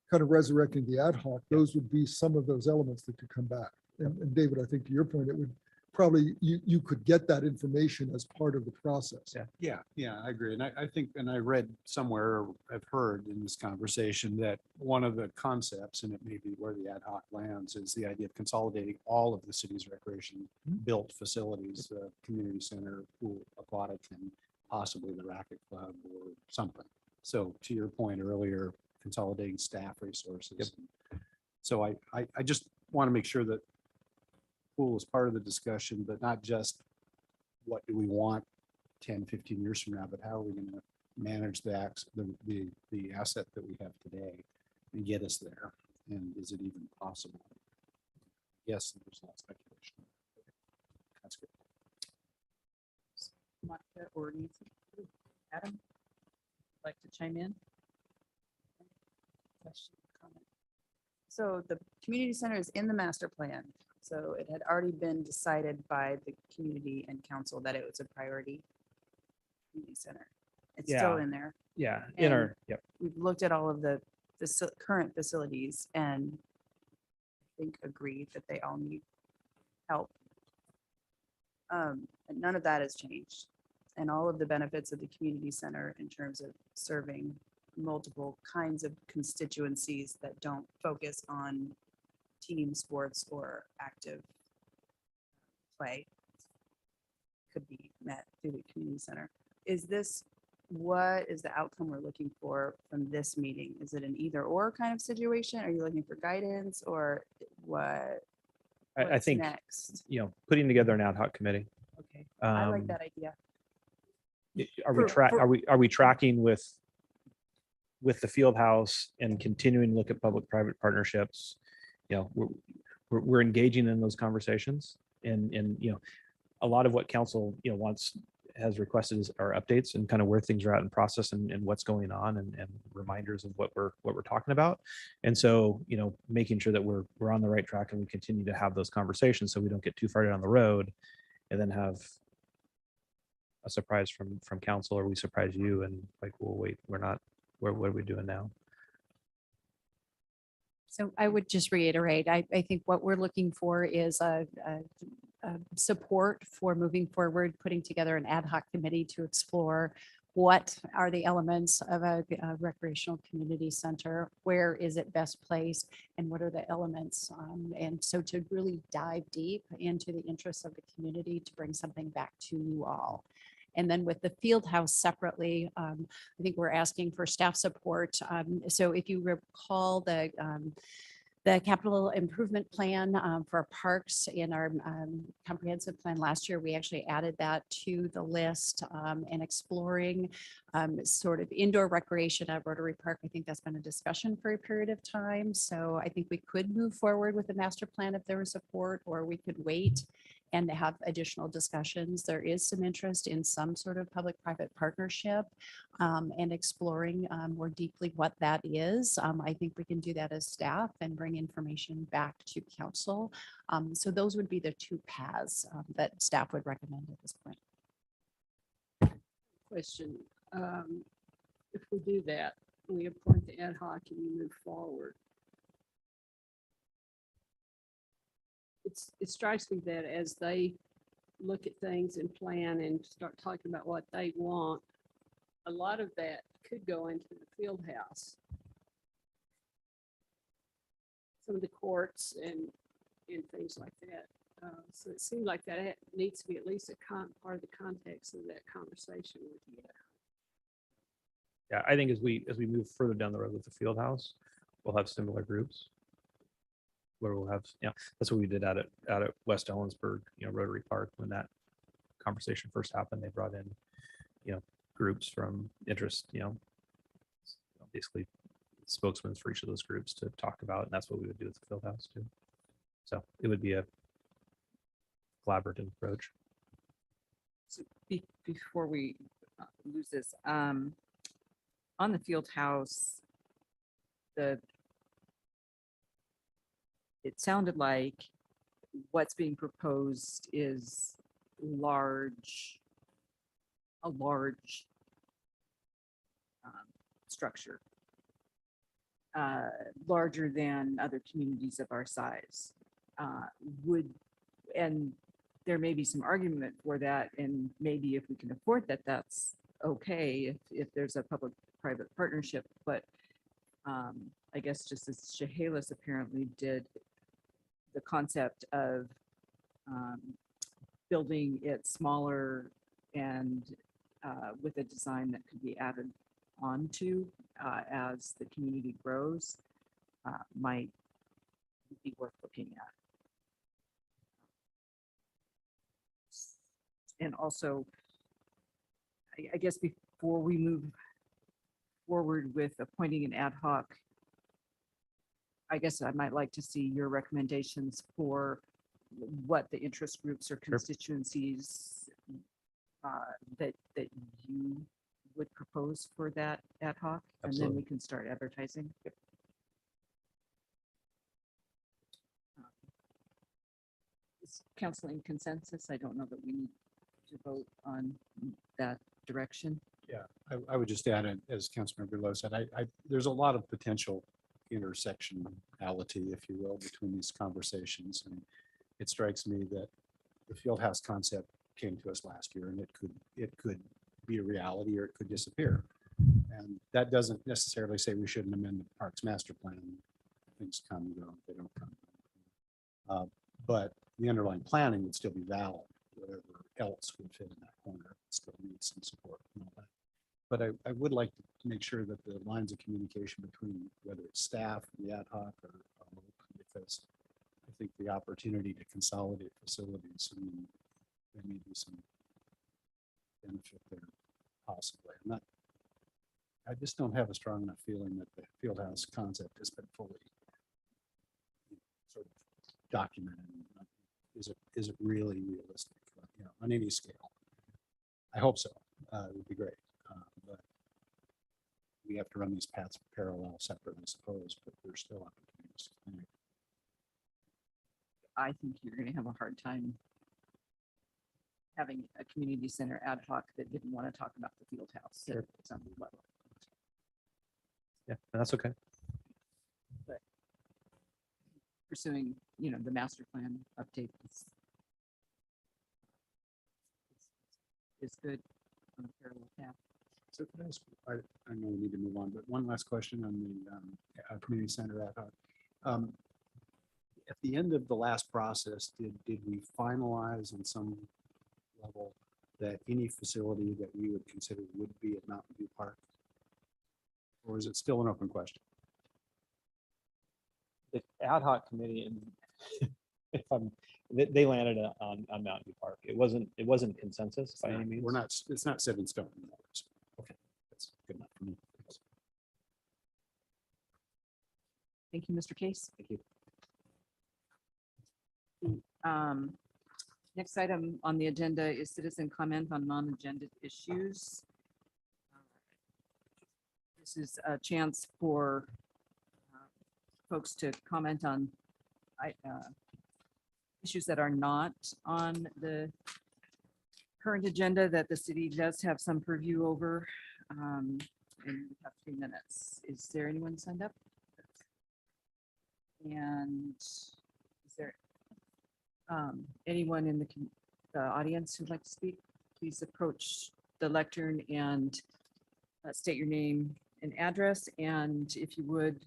C: kind of resurrecting the ad hoc, those would be some of those elements that could come back. And David, I think to your point, it would probably, you could get that information as part of the process.
E: Yeah.
D: Yeah, I agree. And I think, and I read somewhere, or I've heard in this conversation that one of the concepts, and it may be where the ad hoc lands, is the idea of consolidating all of the city's recreation built facilities, community center, pool, aquatic, and possibly the racket club or something. So to your point earlier, consolidating staff resources. So I just want to make sure that pool is part of the discussion, but not just what do we want 10, 15 years from now, but how are we going to manage the asset that we have today and get us there? And is it even possible? Yes, there's a lot of speculation. That's good.
A: Monica or Nancy? Adam, like to chime in?
F: Question, comment. So the community center is in the master plan. So it had already been decided by the community and council that it was a priority community center. It's still
E: Yeah.
F: in there.
E: yeah,
F: And-
E: yep.
F: We've looked at all of the current facilities and I think agree that they all need help. And none of that has changed. And all of the benefits of the community center in terms of serving multiple kinds of constituencies that don't focus on team sports or active play could be met through the community center. What is the outcome we're looking for from this meeting? Is it an either or kind of situation? Are you looking for guidance or what?
E: I
F: what's
E: think,
F: next?
E: putting together an ad hoc committee.
F: Okay, I like
E: Um,
F: that idea.
E: Are we are we tracking with the field house and continuing to look at public-private partnerships? We're engaging in those conversations and a lot of what council has requested are updates and kind of where things are at in process and what's going on and reminders of what we're talking about. And so, making sure that we're on the right track and we continue to have those conversations so we don't get too far down the road and then have a surprise from council, or we surprise you and like, well, wait, we're what are we doing now?
G: So I would just reiterate, I think what we're looking for is a support for moving forward, putting together an ad hoc committee to explore what are the elements of a recreational community center, where is it best placed, and what are the elements? And so to really dive deep into the interests of the community to bring something back to you all. And then with the field house separately, I think we're asking for staff support. So if you recall the capital improvement plan for parks in our comprehensive plan last year, we actually added that to the list and exploring sort of indoor recreation at Rotary Park. I think that's been a discussion for a period of time. So I think we could move forward with the master plan if there was support, or we could wait and have additional discussions. There is some interest in some sort of public-private partnership and exploring more deeply what that is. I think we can do that as staff and bring information back to council. So those would be the two paths that staff would recommend at this point.
H: Question. If we do that, we appoint the ad hoc and we move forward. It strikes me that as they look at things and plan and start talking about what they want, a lot of that could go into the field house. Some of the courts and things like that. So it seems like that needs to be at least part of the context of that conversation with you.
E: Yeah, I think as we move further down the road with the field house, we'll have similar groups where we'll have, that's what we did out at West Ellensburg, Rotary Park, when that conversation first happened. They brought in, groups from interest, basically spokesmen for each of those groups to talk about, and that's what we would do with the field house too. So it would be a collaborative approach.
A: So before we lose this, on the field house, it sounded like what's being proposed is a large structure, larger than other communities of our size. And there may be some argument for that, and maybe if we can afford that, that's okay if there's a public-private partnership. But I guess just as Chehalis apparently did, the concept of building it smaller and with a design that could be added onto as the community grows might be worth looking at. And also, I guess before we move forward with appointing an ad hoc, I guess I might like to see your recommendations for what the interest groups or constituencies that you would propose for that ad hoc, and then
E: Absolutely.
A: we can start advertising. Is council in consensus? I don't know that we need to vote on that direction.
D: Yeah, I would just add, as Councilmember Lowe said, there's a lot of potential intersectionality, if you will, between these conversations. And it strikes me that the field house concept came to us last year, and it could be a reality or it could disappear. And that doesn't necessarily say we shouldn't amend the Parks Master Plan. Things come and go, they don't come. But the underlying planning would still be valid. Whatever else would fit in that corner still needs some support and all that. But I would like to make sure that the lines of communication between whether it's staff and the ad hoc are open, because I think the opportunity to consolidate facilities, there may be some benefit there possibly. I just don't have a strong enough feeling that the field house concept has been fully sort of documented. Is it really realistic, on any scale? I hope so. It would be great. But we have to run these paths parallel, separate, I suppose, but there's still opportunities.
A: I think you're going to have a hard time having a community center ad hoc that didn't want to talk about the field house at some level.
E: Yeah, and that's okay.
A: Pursuing, the master plan update is good on a parallel path.
D: So can I ask, I know we need to move on, but one last question on the community center ad hoc. At the end of the last process, did we finalize on some level that any facility that we would consider would be at Mountain View Park? Or is it still an open question?
E: The ad hoc committee, and if they landed on Mountain View Park. It wasn't consensus by any means.
D: It's not set in stone. Okay, that's good enough for me. Thanks.
A: Thank you, Mr. Case.
D: Thank you.
A: Next item on the agenda is citizen comment on non-agenda issues. This is a chance for folks to comment on issues that are not on the current agenda that the city does have some purview over. And we have 3 minutes. Is there anyone signed up? And is there anyone in the audience who'd like to speak? Please approach the lectern and state your name and address. And if you would,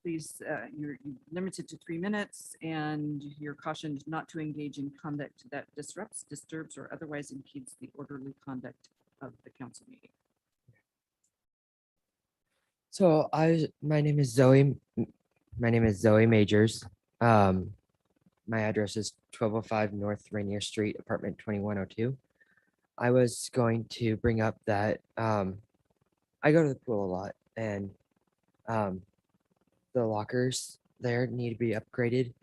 A: please, you're limited to 3 minutes, and you're cautioned not to engage in conduct that disrupts, disturbs, or otherwise impedes the orderly conduct of the council meeting.
I: So my name is Zoe. My name is Zoe Majors. My address is 1205 North Rainier Street, apartment 2102. I was going to bring up that I go to the pool a lot, and the lockers there need to be upgraded.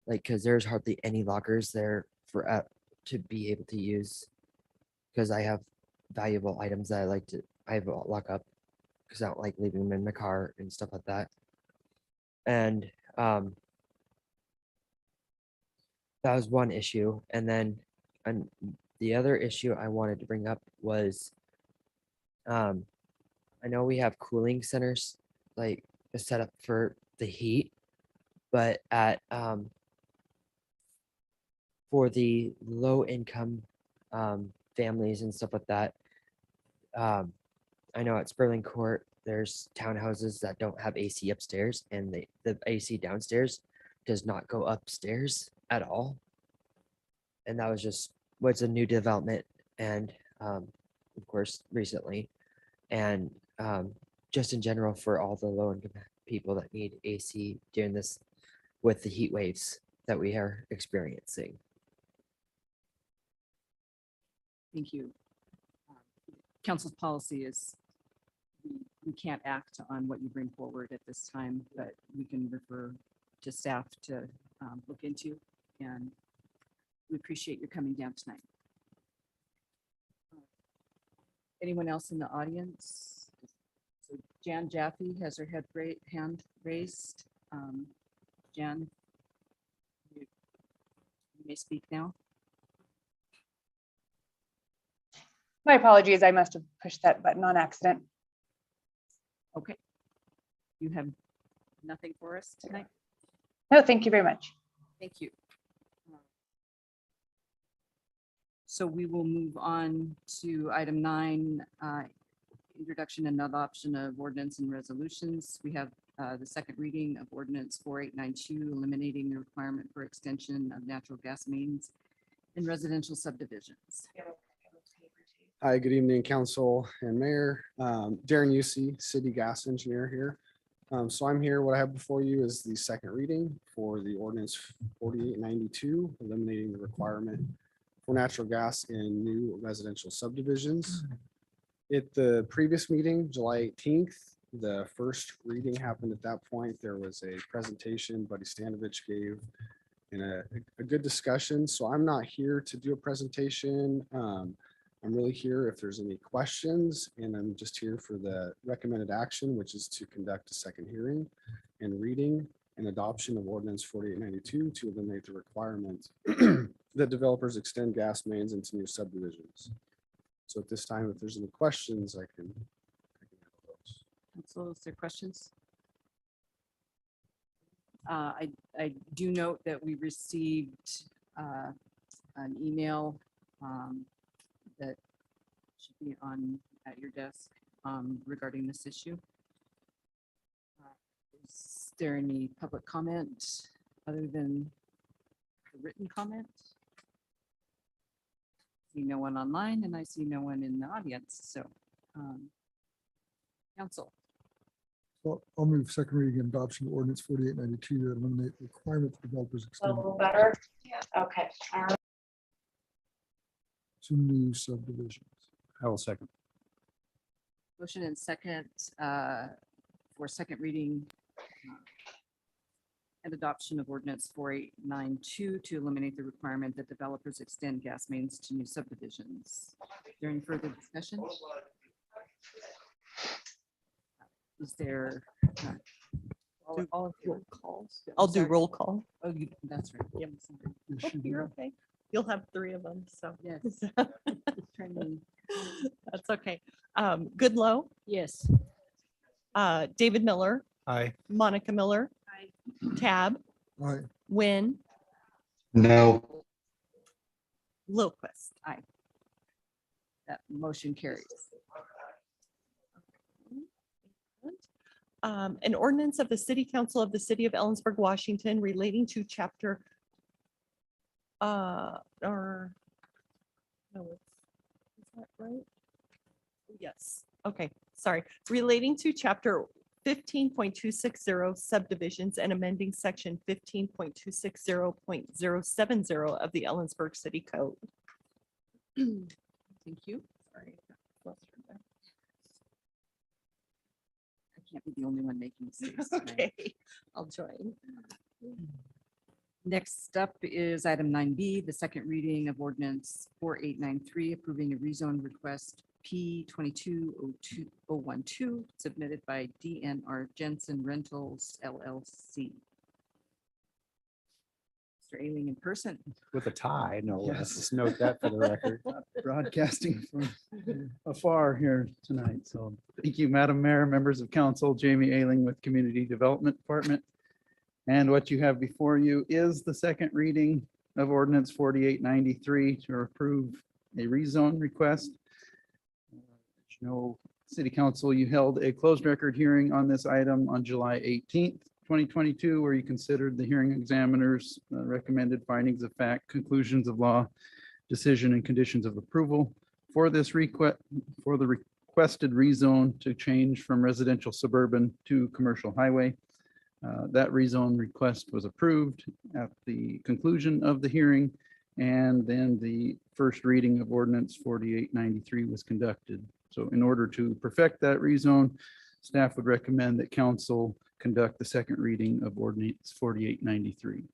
I: Like, cause there's hardly any lockers there for to be able to use. Cause I have valuable items that I lock up. Cause I don't like leaving them in my car and stuff like that. And that was one issue. And then the other issue I wanted to bring up was I know we have cooling centers like set up for the heat, but at for the low income families and stuff like that, I know at Sperling Court there's townhouses that don't have AC upstairs, and the AC downstairs does not go upstairs at all. And that was just what's a new development, and of course recently, and just in general for all the low income people that need AC during this with the heat waves that we are experiencing.
A: Thank you. Council's policy is we can't act on what you bring forward at this time, but we can refer to staff to look into, and we appreciate your coming down tonight. Anyone else in the audience? So Jan Jaffe has her hand raised. Jan, you may speak now.
J: My apologies, I must have pushed that button on accident.
A: Okay. You have nothing for us tonight?
J: No, thank you very much.
A: Thank you. So we will move on to item 9, introduction and adoption of ordinance and resolutions. We have the second reading of ordinance 4892, eliminating the requirement for extension of natural gas mains in residential subdivisions.
K: Hi, good evening, council and mayor. Darren Usey, city gas engineer here. So I'm here, what I have before you is the second reading for the ordinance 4892, eliminating the requirement for natural gas in new residential subdivisions. At the previous meeting, July 18th, the first reading happened at that point. There was a presentation Buddy Stanovich gave and a good discussion. So I'm not here to do a presentation. I'm really here if there's any questions, and I'm just here for the recommended action, which is to conduct a second hearing and reading and adoption of ordinance 4892 to eliminate the requirement that developers extend gas mains into new subdivisions. So at this time, if there's any questions, I can handle those.
A: Council, is there questions? I do note that we received an email that should be at your desk regarding this issue. Is there any public comment other than the written comment? See no one online and I see no one in the audience, so council.
C: Well, I'll move second reading and adoption of ordinance 4892 to eliminate the requirement that developers
J: A
C: extend
J: little better? Okay. All right.
C: to new subdivisions.
D: I will second.
A: Motion and second for second reading and adoption of ordinance 4892 to eliminate the requirement that developers extend gas mains to new subdivisions. Is there any further discussion? Is there? All of your calls?
B: I'll do roll call.
A: Oh, that's right.
B: Yep.
A: Sorry.
C: Yes,
B: Oh,
C: you
B: you're
C: do.
B: okay. You'll have 3 of them, so.
A: Yes. Training.
B: That's okay. Goodlow,
H: Yes.
B: David Miller,
D: Aye.
B: Monica Miller, Tab,
C: Aye.
B: Wynn,
L: No.
B: Lilquist.
A: That motion carries.
B: An ordinance of the City Council of the City of Ellensburg, Washington relating to chapter or no, is that right? Yes, okay, sorry. Relating to chapter 15.260 subdivisions and amending section 15.260.070 of the Ellensburg City Code.
A: Thank you. Sorry. I can't be the only one making mistakes tonight.
B: Okay, I'll join.
A: Next up is item 9B, the second reading of ordinance 4893, approving a rezone request P 220212 submitted by DNR Jensen Rentals LLC. Mr. Ailing in person.
D: With a tie, no less.
L: Yes.
D: Just note that for the record.
L: Broadcasting from afar here tonight. So thank you, Madam Mayor, members of council, Jamie Ailing with Community Development Department. And what you have before you is the second reading of ordinance 4893 to approve a rezone request. As you know, City Council, you held a closed record hearing on this item on July 18th, 2022, where you considered the hearing examiner's recommended findings of fact, conclusions of law, decision and conditions of approval for this request, for the requested rezone to change from residential suburban to commercial highway. That rezone request was approved at the conclusion of the hearing, and then the first reading of ordinance 4893 was conducted. So in order to perfect that rezone, staff would recommend that council conduct the second reading of ordinance 4893.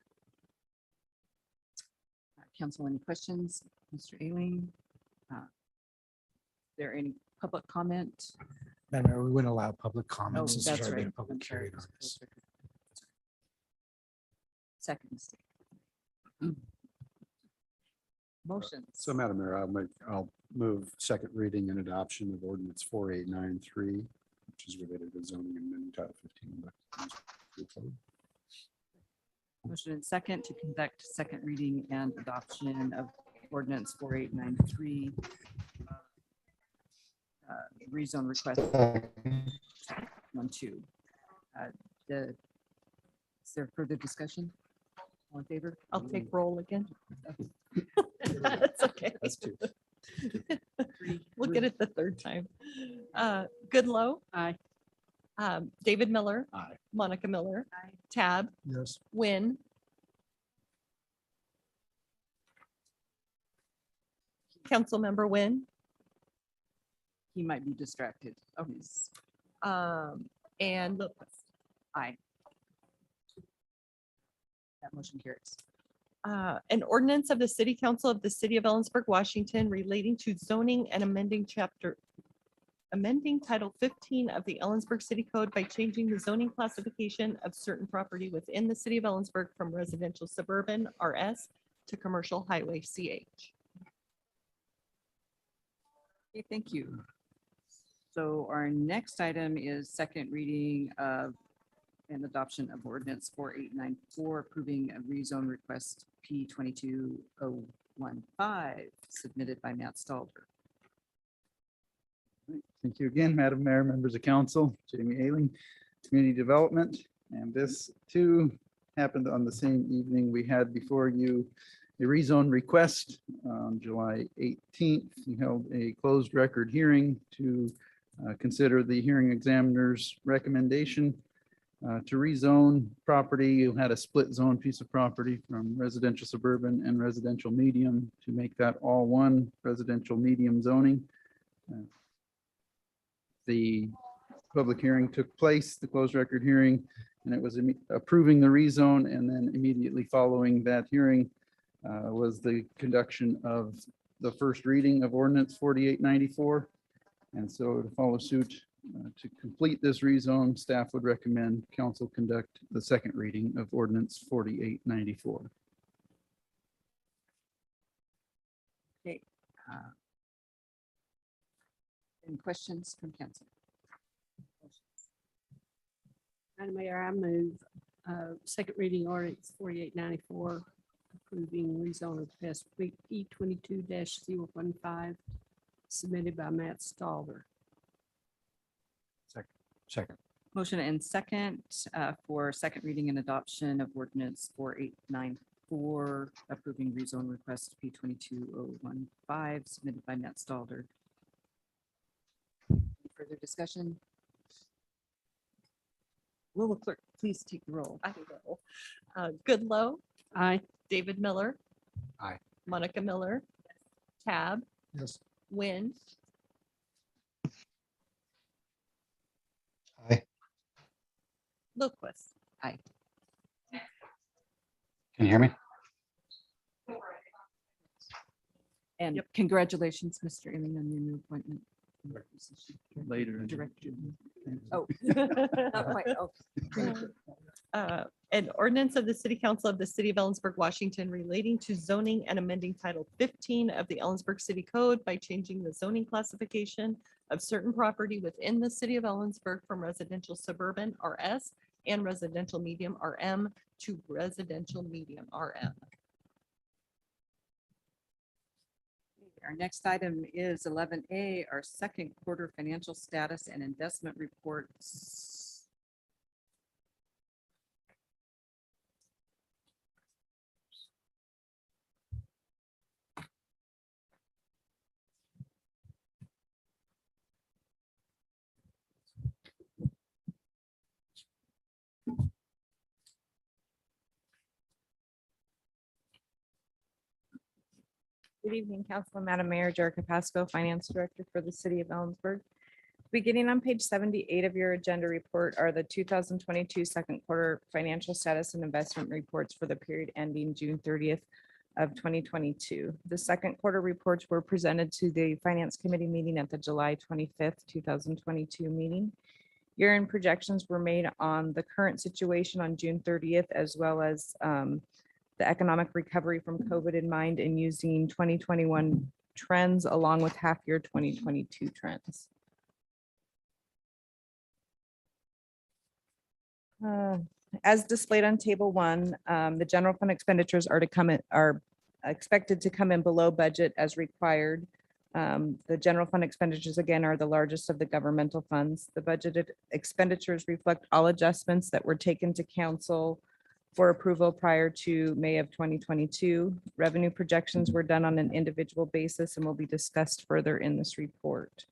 A: Council, any questions? Mr. Ailing? There any public comment?
D: Madam Mayor, we wouldn't allow public
A: Oh,
D: comments. This is
A: that's
D: already
A: right.
D: a public
A: I'm sorry.
D: hearing on this.
A: Second mistake. Motions.
D: So Madam Mayor, I'll move second reading and adoption of ordinance 4893, which is related to zoning and amending title 15.
A: Motion and second to conduct second reading and adoption of ordinance 4893. Rezone request 12. Is there further discussion? All in favor?
B: I'll take roll again. That's okay.
D: That's two.
B: We'll get it the third time. Goodlow.
A: Aye.
B: David Miller,
D: Aye.
B: Monica Miller, Tab,
C: Yes.
B: Wynn, Councilmember Wynn,
A: He might be distracted. Oh, he's
B: and Lilquist.
A: aye. That motion carries.
B: An ordinance of the City Council of the City of Ellensburg, Washington relating to zoning and amending Title 15 of the Ellensburg City Code by changing the zoning classification of certain property within the City of Ellensburg from residential suburban RS to commercial highway CH.
A: Okay, thank you. So our next item is second reading of and adoption of ordinance 4894, approving a rezone request P 22015 submitted by Matt Stalder.
L: Thank you again, Madam Mayor, members of council, Jamie Ailing, Community Development. And this too happened on the same evening we had before you a rezone request on July 18th. We held a closed record hearing to consider the hearing examiner's recommendation to rezone property. You had a split zone piece of property from residential suburban and residential medium to make that all one residential medium zoning. The public hearing took place, the closed record hearing, and it was approving the rezone, and then immediately following that hearing was the conduction of the first reading of ordinance 4894. And so to follow suit, to complete this rezone, staff would recommend council conduct the second reading of ordinance 4894.
A: Okay. Any questions from council?
H: Madam Mayor, I move second reading ordinance 4894, approving rezone request P 22-015 submitted by Matt Stalder.
D: Second.
A: Motion and second for second reading and adoption of ordinance 4894, approving rezone request P 22015 submitted by Matt Stalder. Any further discussion? Will the clerk please take the roll?
B: I will. Goodlow,
H: Aye.
B: David Miller.
D: Aye.
B: Monica Miller. Tab,
C: Yes.
B: Wynn.
D: Aye.
B: Lilquist.
D: Can you hear me?
A: And congratulations, Mr. Ailing, on your new appointment.
L: Later.
A: Director. Oh, not quite. Oh,
B: An ordinance of the City Council of the City of Ellensburg, Washington relating to zoning and amending Title 15 of the Ellensburg City Code by changing the zoning classification of certain property within the City of Ellensburg from residential suburban RS and residential medium RM to residential medium RM.
A: Our next item is 11A, our second quarter financial status and investment reports.
M: Good evening, Council, Madam Mayor, Jerica Pasco, Finance Director for the City of Ellensburg. Beginning on page 78 of your agenda report are the 2022 second quarter financial status and investment reports for the period ending June 30th of 2022. The second quarter reports were presented to the Finance Committee meeting at the July 25th, 2022 meeting. Year-end projections were made on the current situation on June 30th, as well as the economic recovery from COVID in mind, and using 2021 trends along with half year 2022 trends. As displayed on table 1, the general fund expenditures are expected to come in below budget as required. The general fund expenditures, again, are the largest of the governmental funds. The budgeted expenditures reflect all adjustments that were taken to council for approval prior to May of 2022. Revenue projections were done on an individual basis and will be discussed further in this report.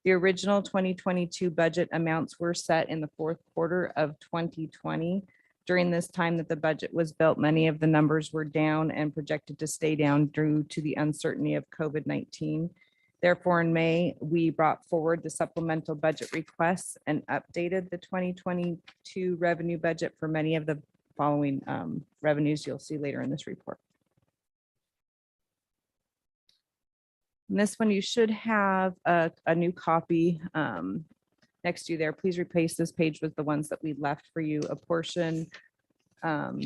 M: The original 2022 budget amounts were set in the fourth quarter of 2020. During this time that the budget was built, many of the numbers were down and projected to stay down due to the uncertainty of COVID-19. Therefore, in May, we brought forward the supplemental budget requests and updated the 2022 revenue budget for many of the following revenues you'll see later in this report. And this one, you should have a new copy next to you there. Please replace this page with the ones that we left for you. A portion of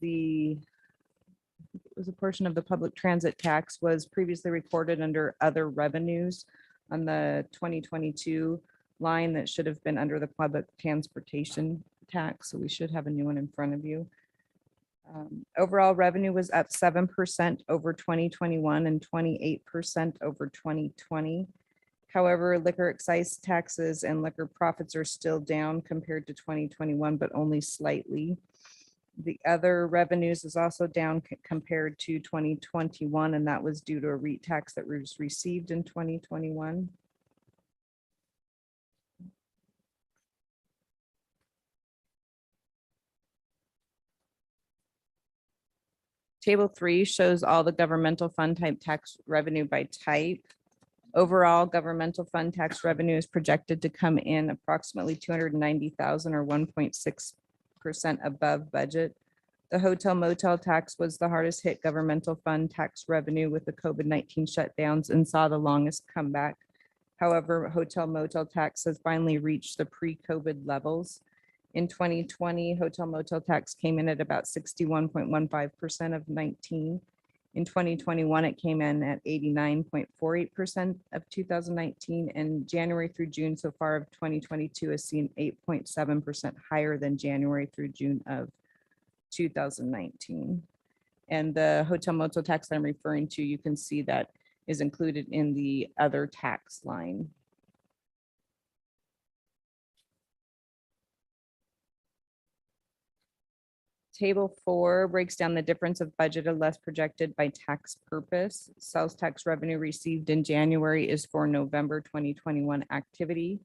M: the, it was a portion of the public transit tax was previously recorded under other revenues on the 2022 line that should have been under the public transportation tax. So we should have a new one in front of you. Overall revenue was up 7% over 2021 and 28% over 2020. However, liquor excise taxes and liquor profits are still down compared to 2021, but only slightly. The other revenues is also down compared to 2021, and that was due to a REIT tax that was received in 2021. Table 3 shows all the governmental fund type tax revenue by type. Overall, governmental fund tax revenue is projected to come in approximately 290,000 or 1.6% above budget. The hotel motel tax was the hardest hit governmental fund tax revenue with the COVID-19 shutdowns and saw the longest comeback. However, hotel motel tax has finally reached the pre-COVID levels. In 2020, hotel motel tax came in at about 61.15% of 19. In 2021, it came in at 89.48% of 2019, and January through June so far of 2022 has seen 8.7% higher than January through June of 2019. And the hotel motel tax that I'm referring to, you can see that is included in the other tax line. Table 4 breaks down the difference of budgeted less projected by tax purpose. Sales tax revenue received in January is for November 2021 activity.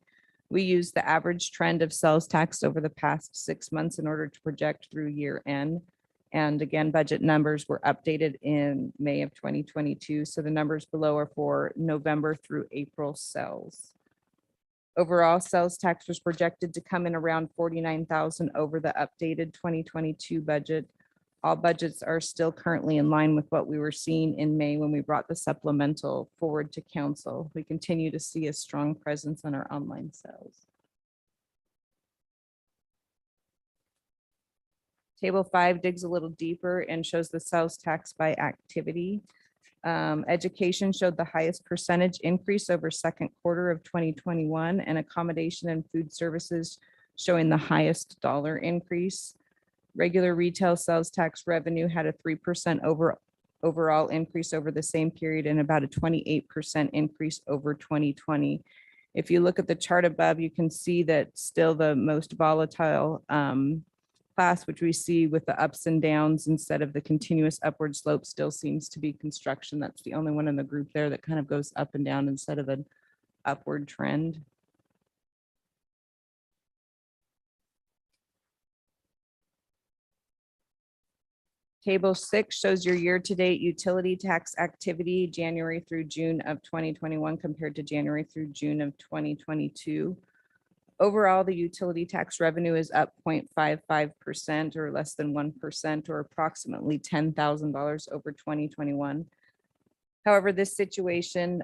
M: We use the average trend of sales tax over the past 6 months in order to project through year end. And again, budget numbers were updated in May of 2022. So the numbers below are for November through April sales. Overall, sales tax was projected to come in around 49,000 over the updated 2022 budget. All budgets are still currently in line with what we were seeing in May when we brought the supplemental forward to council. We continue to see a strong presence on our online sales. Table 5 digs a little deeper and shows the sales tax by activity. Education showed the highest percentage increase over second quarter of 2021, and accommodation and food services showing the highest dollar increase. Regular retail sales tax revenue had a 3% overall increase over the same period and about a 28% increase over 2020. If you look at the chart above, you can see that still the most volatile class, which we see with the ups and downs instead of the continuous upward slope, still seems to be construction. That's the only one in the group there that kind of goes up and down instead of an upward trend. Table 6 shows your year-to-date utility tax activity, January through June of 2021 compared to January through June of 2022. Overall, the utility tax revenue is up 0.55% or less than 1% or approximately $10,000 over 2021. However, this situation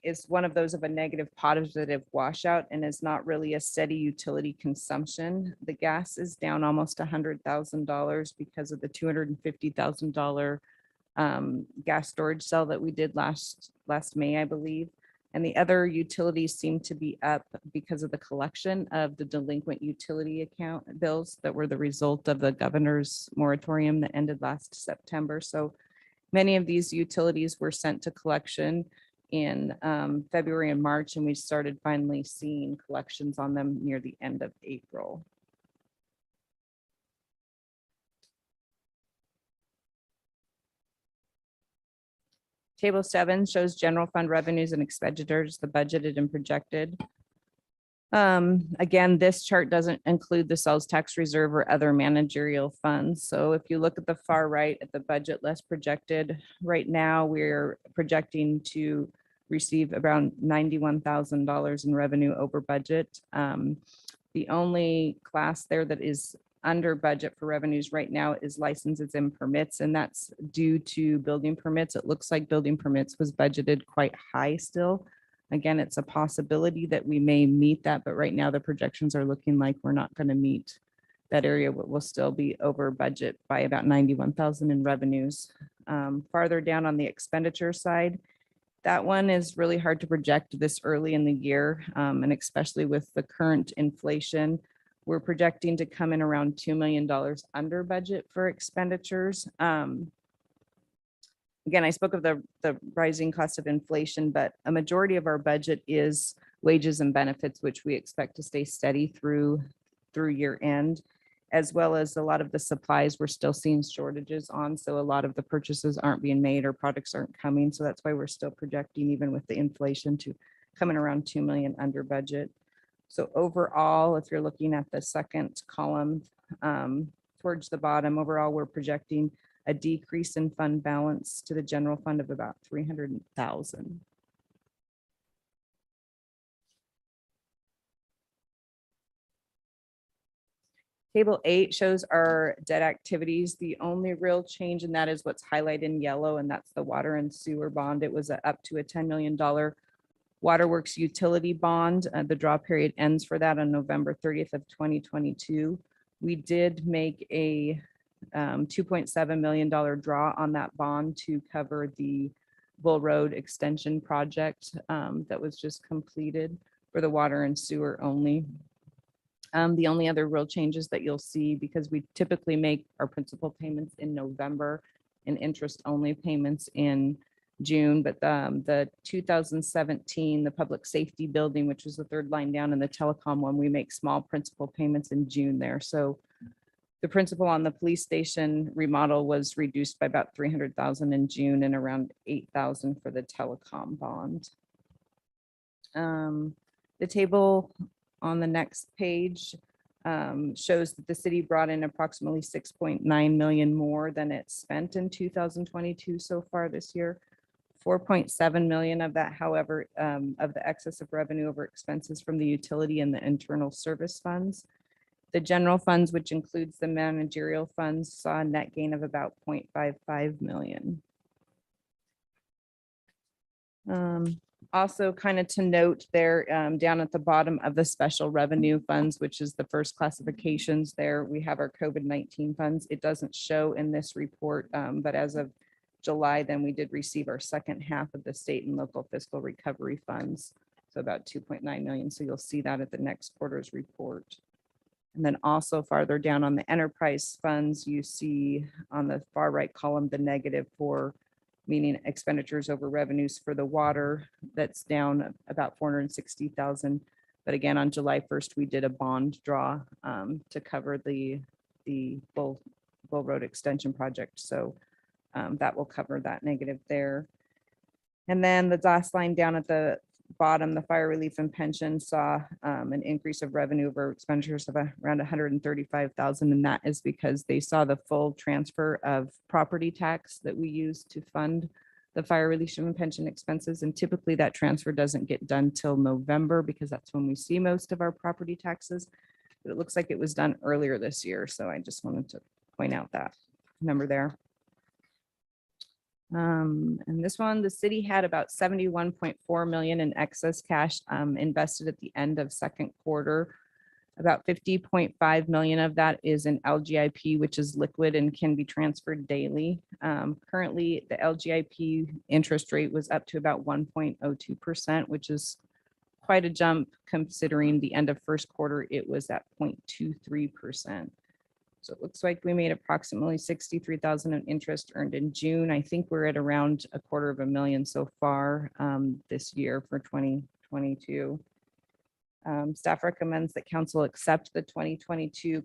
M: is one of those of a negative positive washout and is not really a steady utility consumption. The gas is down almost $100,000 because of the $250,000 gas storage cell that we did last May, I believe. And the other utilities seem to be up because of the collection of the delinquent utility account bills that were the result of the governor's moratorium that ended last September. So many of these utilities were sent to collection in February and March, and we started finally seeing collections on them near the end of April. Table 7 shows general fund revenues and expenditures, the budgeted and projected. Again, this chart doesn't include the sales tax reserve or other managerial funds. So if you look at the far right at the budget less projected, right now we're projecting to receive around $91,000 in revenue over budget. The only class there that is under budget for revenues right now is licenses and permits, and that's due to building permits. It looks like building permits was budgeted quite high still. Again, it's a possibility that we may meet that, but right now the projections are looking like we're not going to meet that area will still be over budget by about 91,000 in revenues. Farther down on the expenditure side, that one is really hard to project this early in the year, and especially with the current inflation. We're projecting to come in around $2 million under budget for expenditures. Again, I spoke of the rising cost of inflation, but a majority of our budget is wages and benefits, which we expect to stay steady through year end, as well as a lot of the supplies we're still seeing shortages on. So a lot of the purchases aren't being made or products aren't coming. So that's why we're still projecting, even with the inflation, to come in around 2 million under budget. So overall, if you're looking at the second column towards the bottom, overall, we're projecting a decrease in fund balance to the general fund of about 300,000. Table 8 shows our debt activities. The only real change in that is what's highlighted in yellow, and that's the water and sewer bond. It was up to a $10 million waterworks utility bond. The draw period ends for that on November 30th of 2022. We did make a $2.7 million draw on that bond to cover the Bull Road extension project that was just completed for the water and sewer only. The only other real changes that you'll see, because we typically make our principal payments in November and interest only payments in June, but the 2017, the public safety building, which was the third line down in the telecom one, we make small principal payments in June there. So the principal on the police station remodel was reduced by about 300,000 in June and around 8,000 for the telecom bond. The table on the next page shows that the city brought in approximately 6.9 million more than it spent in 2022 so far this year. 4.7 million of that, however, of the excess of revenue over expenses from the utility and the internal service funds. The general funds, which includes the managerial funds, saw a net gain of about 0.55 million. Also, kind of to note there, down at the bottom of the special revenue funds, which is the first classifications there, we have our COVID-19 funds. It doesn't show in this report, but as of July, then we did receive our second half of the state and local fiscal recovery funds. So about 2.9 million. So you'll see that at the next quarter's report. And then also farther down on the enterprise funds, you see on the far right column, the negative for meaning expenditures over revenues for the water. That's down about 460,000. But again, on July 1st, we did a bond draw to cover the Bull Road extension project. So that will cover that negative there. And then the last line down at the bottom, the fire relief and pension saw an increase of revenue over expenditures of around 135,000. And that is because they saw the full transfer of property tax that we use to fund the fire relief and pension expenses. And typically that transfer doesn't get done till November because that's when we see most of our property taxes. But it looks like it was done earlier this year. So I just wanted to point out that number there. And this one, the city had about 71.4 million in excess cash invested at the end of second quarter. About 50.5 million of that is in LGIP, which is liquid and can be transferred daily. Currently, the LGIP interest rate was up to about 1.02%, which is quite a jump considering the end of first quarter, it was at 0.23%. So it looks like we made approximately 63,000 in interest earned in June. I think we're at around $250,000 so far this year for 2022. Staff recommends that council accept the 2022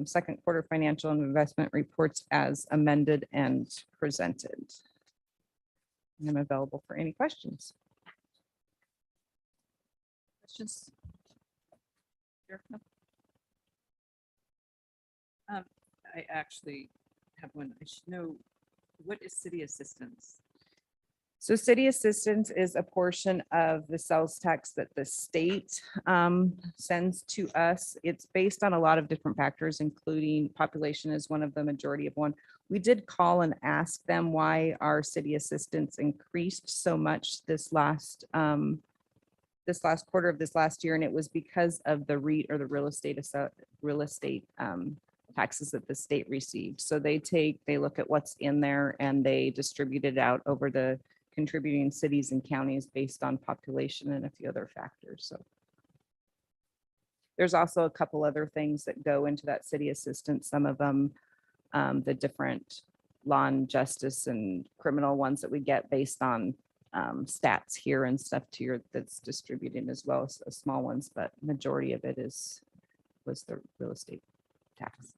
M: second quarter financial and investment reports as amended and presented. I'm available for any questions.
A: Questions? I actually have one. I should know, what is city assistance?
M: So city assistance is a portion of the sales tax that the state sends to us. It's based on a lot of different factors, including population is one of the majority of one. We did call and ask them why our city assistance increased so much this last this last quarter of this last year, and it was because of the REIT or the real estate taxes that the state received. So they look at what's in there and they distribute it out over the contributing cities and counties based on population and a few other factors. So there's also a couple other things that go into that city assistance. Some of them, the different law and justice and criminal ones that we get based on stats here and stuff to your that's distributed as well as small ones, but majority of it was the real estate tax.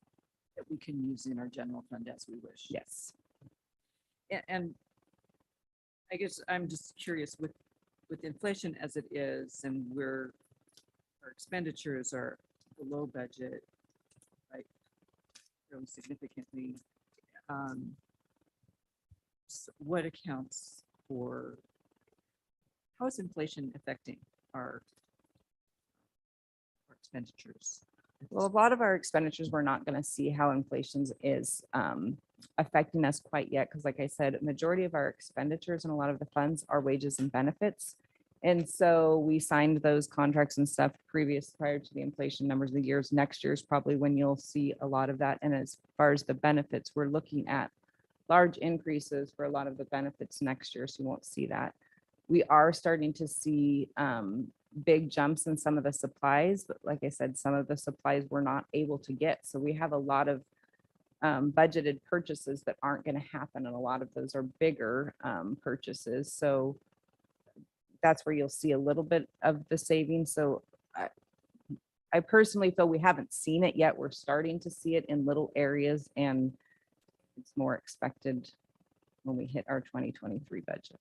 A: That we can use in our general fund as we wish.
M: Yes.
A: And I guess I'm just curious with inflation as it is, and our expenditures are below budget, like fairly significantly. What accounts for, how is inflation affecting our expenditures?
M: Well, a lot of our expenditures, we're not going to see how inflation is affecting us quite yet. Because like I said, majority of our expenditures and a lot of the funds are wages and benefits. And so we signed those contracts and stuff prior to the inflation numbers of the years. Next year is probably when you'll see a lot of that. And as far as the benefits, we're looking at large increases for a lot of the benefits next year. So you won't see that. We are starting to see big jumps in some of the supplies, but like I said, some of the supplies we're not able to get. So we have a lot of budgeted purchases that aren't going to happen, and a lot of those are bigger purchases. So that's where you'll see a little bit of the savings. So I personally feel we haven't seen it yet. We're starting to see it in little areas, and it's more expected when we hit our 2023 budget.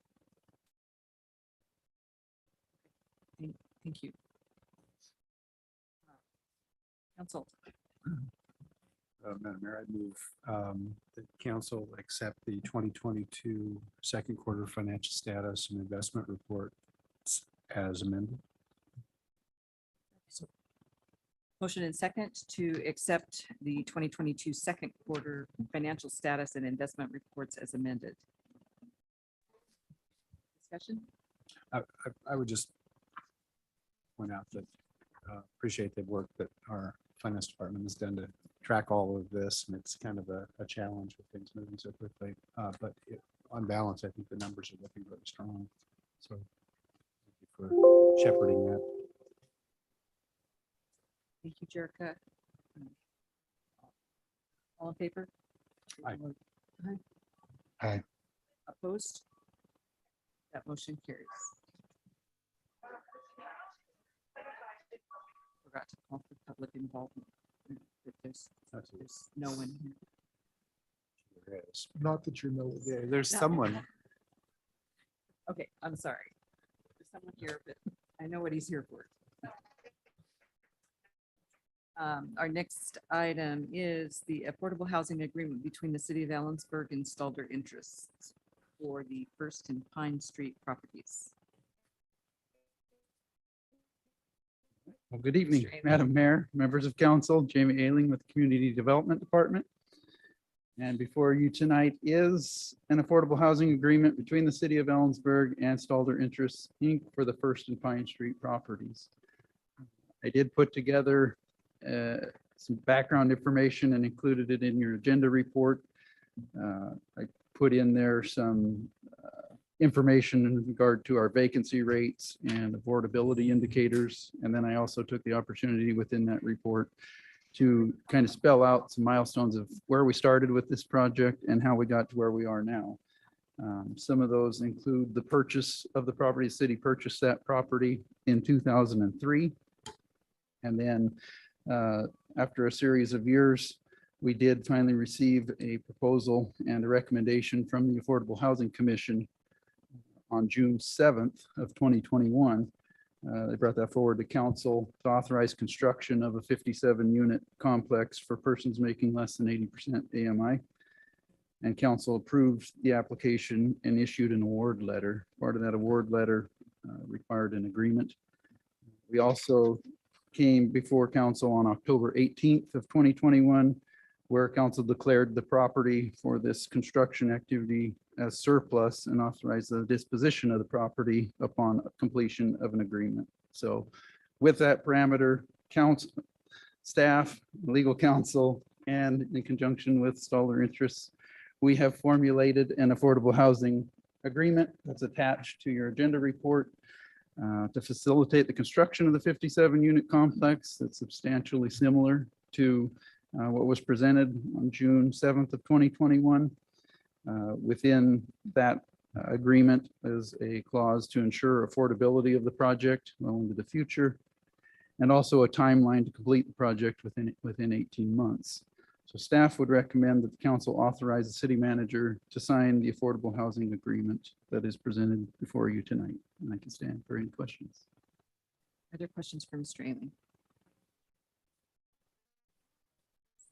A: Thank you. Council.
D: Madam Mayor, I move that council accept the 2022 second quarter financial status and investment report as amended.
A: Motion and second to accept the 2022 second quarter financial status and investment reports as amended. Discussion?
D: I would just point out that appreciate the work that our finance department has done to track all of this, and it's kind of a challenge with things moving so quickly. But on balance, I think the numbers are looking really strong. So thank you for shepherding that.
A: Thank you, Jerica. All in favor?
D: Aye.
A: Aye. Opposed? That motion carries. Forgot to call for public involvement. But there's no one here.
D: There is.
C: Not that you know of.
D: Yeah, there's
A: No.
D: someone.
A: Okay, I'm sorry. There's someone here, but I know what he's here for. Our next item is the affordable housing agreement between the city of Ellensburg and Stalder Interests for the First and Pine Street properties.
L: Well, good evening,
A: Mr. Ailing.
L: Madam Mayor, members of council, Jamie Ailing with the Community Development Department. And before you tonight is an affordable housing agreement between the city of Ellensburg and Stalder Interests, Inc. for the First and Pine Street properties. I did put together some background information and included it in your agenda report. I put in there some information in regard to our vacancy rates and affordability indicators. And then I also took the opportunity within that report to kind of spell out some milestones of where we started with this project and how we got to where we are now. Some of those include the purchase of the property. The city purchased that property in 2003. And then after a series of years, we did finally receive a proposal and a recommendation from the Affordable Housing Commission on June 7th of 2021. They brought that forward to council to authorize construction of a 57-unit complex for persons making less than 80% AMI. And council approved the application and issued an award letter. Part of that award letter required an agreement. We also came before council on October 18th of 2021, where council declared the property for this construction activity as surplus and authorize the disposition of the property upon completion of an agreement. So with that parameter, council, staff, legal counsel, and in conjunction with Stoller Interests, we have formulated an affordable housing agreement that's attached to your agenda report to facilitate the construction of the 57-unit complex that's substantially similar to what was presented on June 7th of 2021. Within that agreement is a clause to ensure affordability of the project well into the future, and also a timeline to complete the project within 18 months. So staff would recommend that the council authorize the city manager to sign the affordable housing agreement that is presented before you tonight. And I can stand for any questions.
A: Are there questions for Mr. Ailing?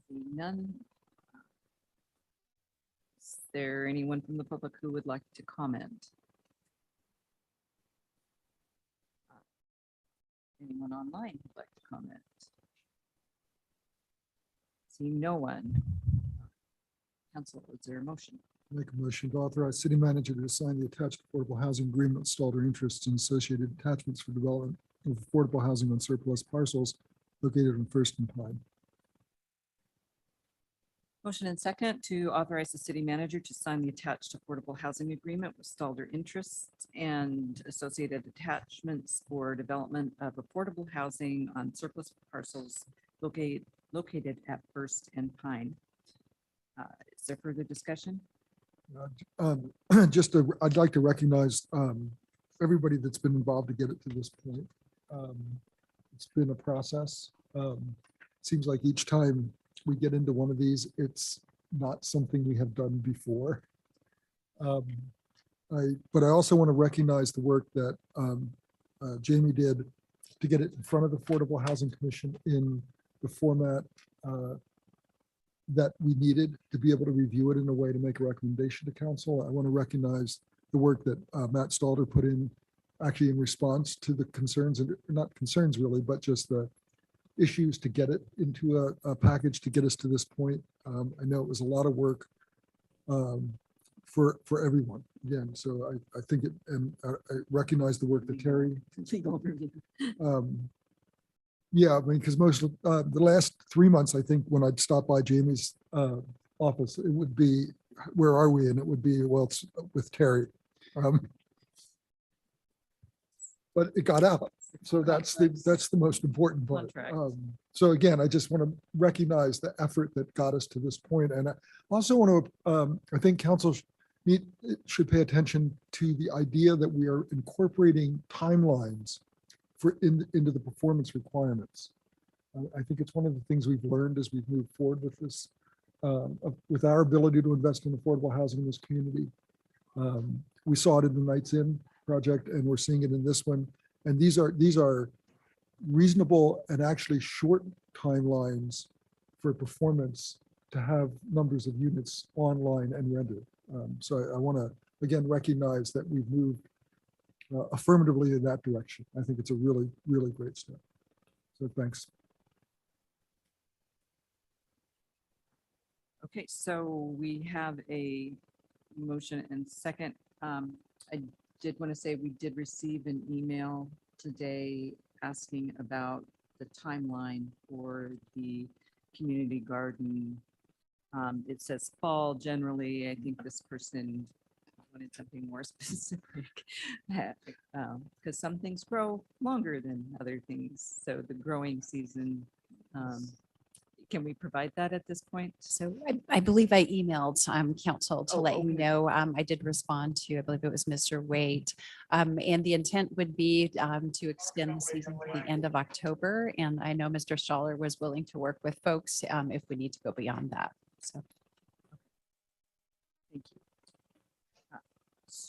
A: Seeing none. Is there anyone from the public who would like to comment? Anyone online who'd like to comment? Seeing no one. Council, is there a motion?
C: Make a motion to authorize city manager to sign the attached affordable housing agreement with Stalder Interests and associated attachments for development of affordable housing on surplus parcels located on First and Pine.
A: Motion and second to authorize the city manager to sign the attached affordable housing agreement with Stalder Interests and associated attachments for development of affordable housing on surplus parcels located at First and Pine. Is there further discussion?
C: I'd like to recognize everybody that's been involved to get it to this point. It's been a process. Seems like each time we get into one of these, it's not something we have done before. But I also want to recognize the work that Jamie did to get it in front of the Affordable Housing Commission in the format that we needed to be able to review it in a way to make a recommendation to council. I want to recognize the work that Matt Stalder put in actually in response to the concerns, and not concerns really, but just the issues to get it into a package to get us to this point. I know it was a lot of work for everyone again. So I think it, and I recognize the work that Terry.
A: Legal review.
C: Yeah, I mean, because most of the last 3 months, I think when I'd stop by Jamie's office, it would be, where are we? And it would be, well, it's with Terry. But it got out. So that's the most important part.
A: Contract.
C: So again, I just want to recognize the effort that got us to this point. And I also want to, I think council should pay attention to the idea that we are incorporating timelines into the performance requirements. I think it's one of the things we've learned as we've moved forward with this, with our ability to invest in affordable housing in this community. We saw it in the Knights Inn project, and we're seeing it in this one. And these are reasonable and actually short timelines for performance to have numbers of units online and rendered. So I want to again recognize that we've moved affirmatively in that direction. I think it's a really, really great step. So thanks.
A: Okay, so we have a motion and second. I did want to say we did receive an email today asking about the timeline for the community garden. It says fall generally. I think this person wanted something more specific because some things grow longer than other things. So the growing season, can we provide that at this point?
G: So I believe I emailed council to
A: Oh,
G: let you
A: okay.
G: know. I did respond to, I believe it was Mr. Waite. And the intent would be to extend the season to the end of October. And I know Mr. Stoller was willing to work with folks if we need to go beyond that. So
A: Thank you.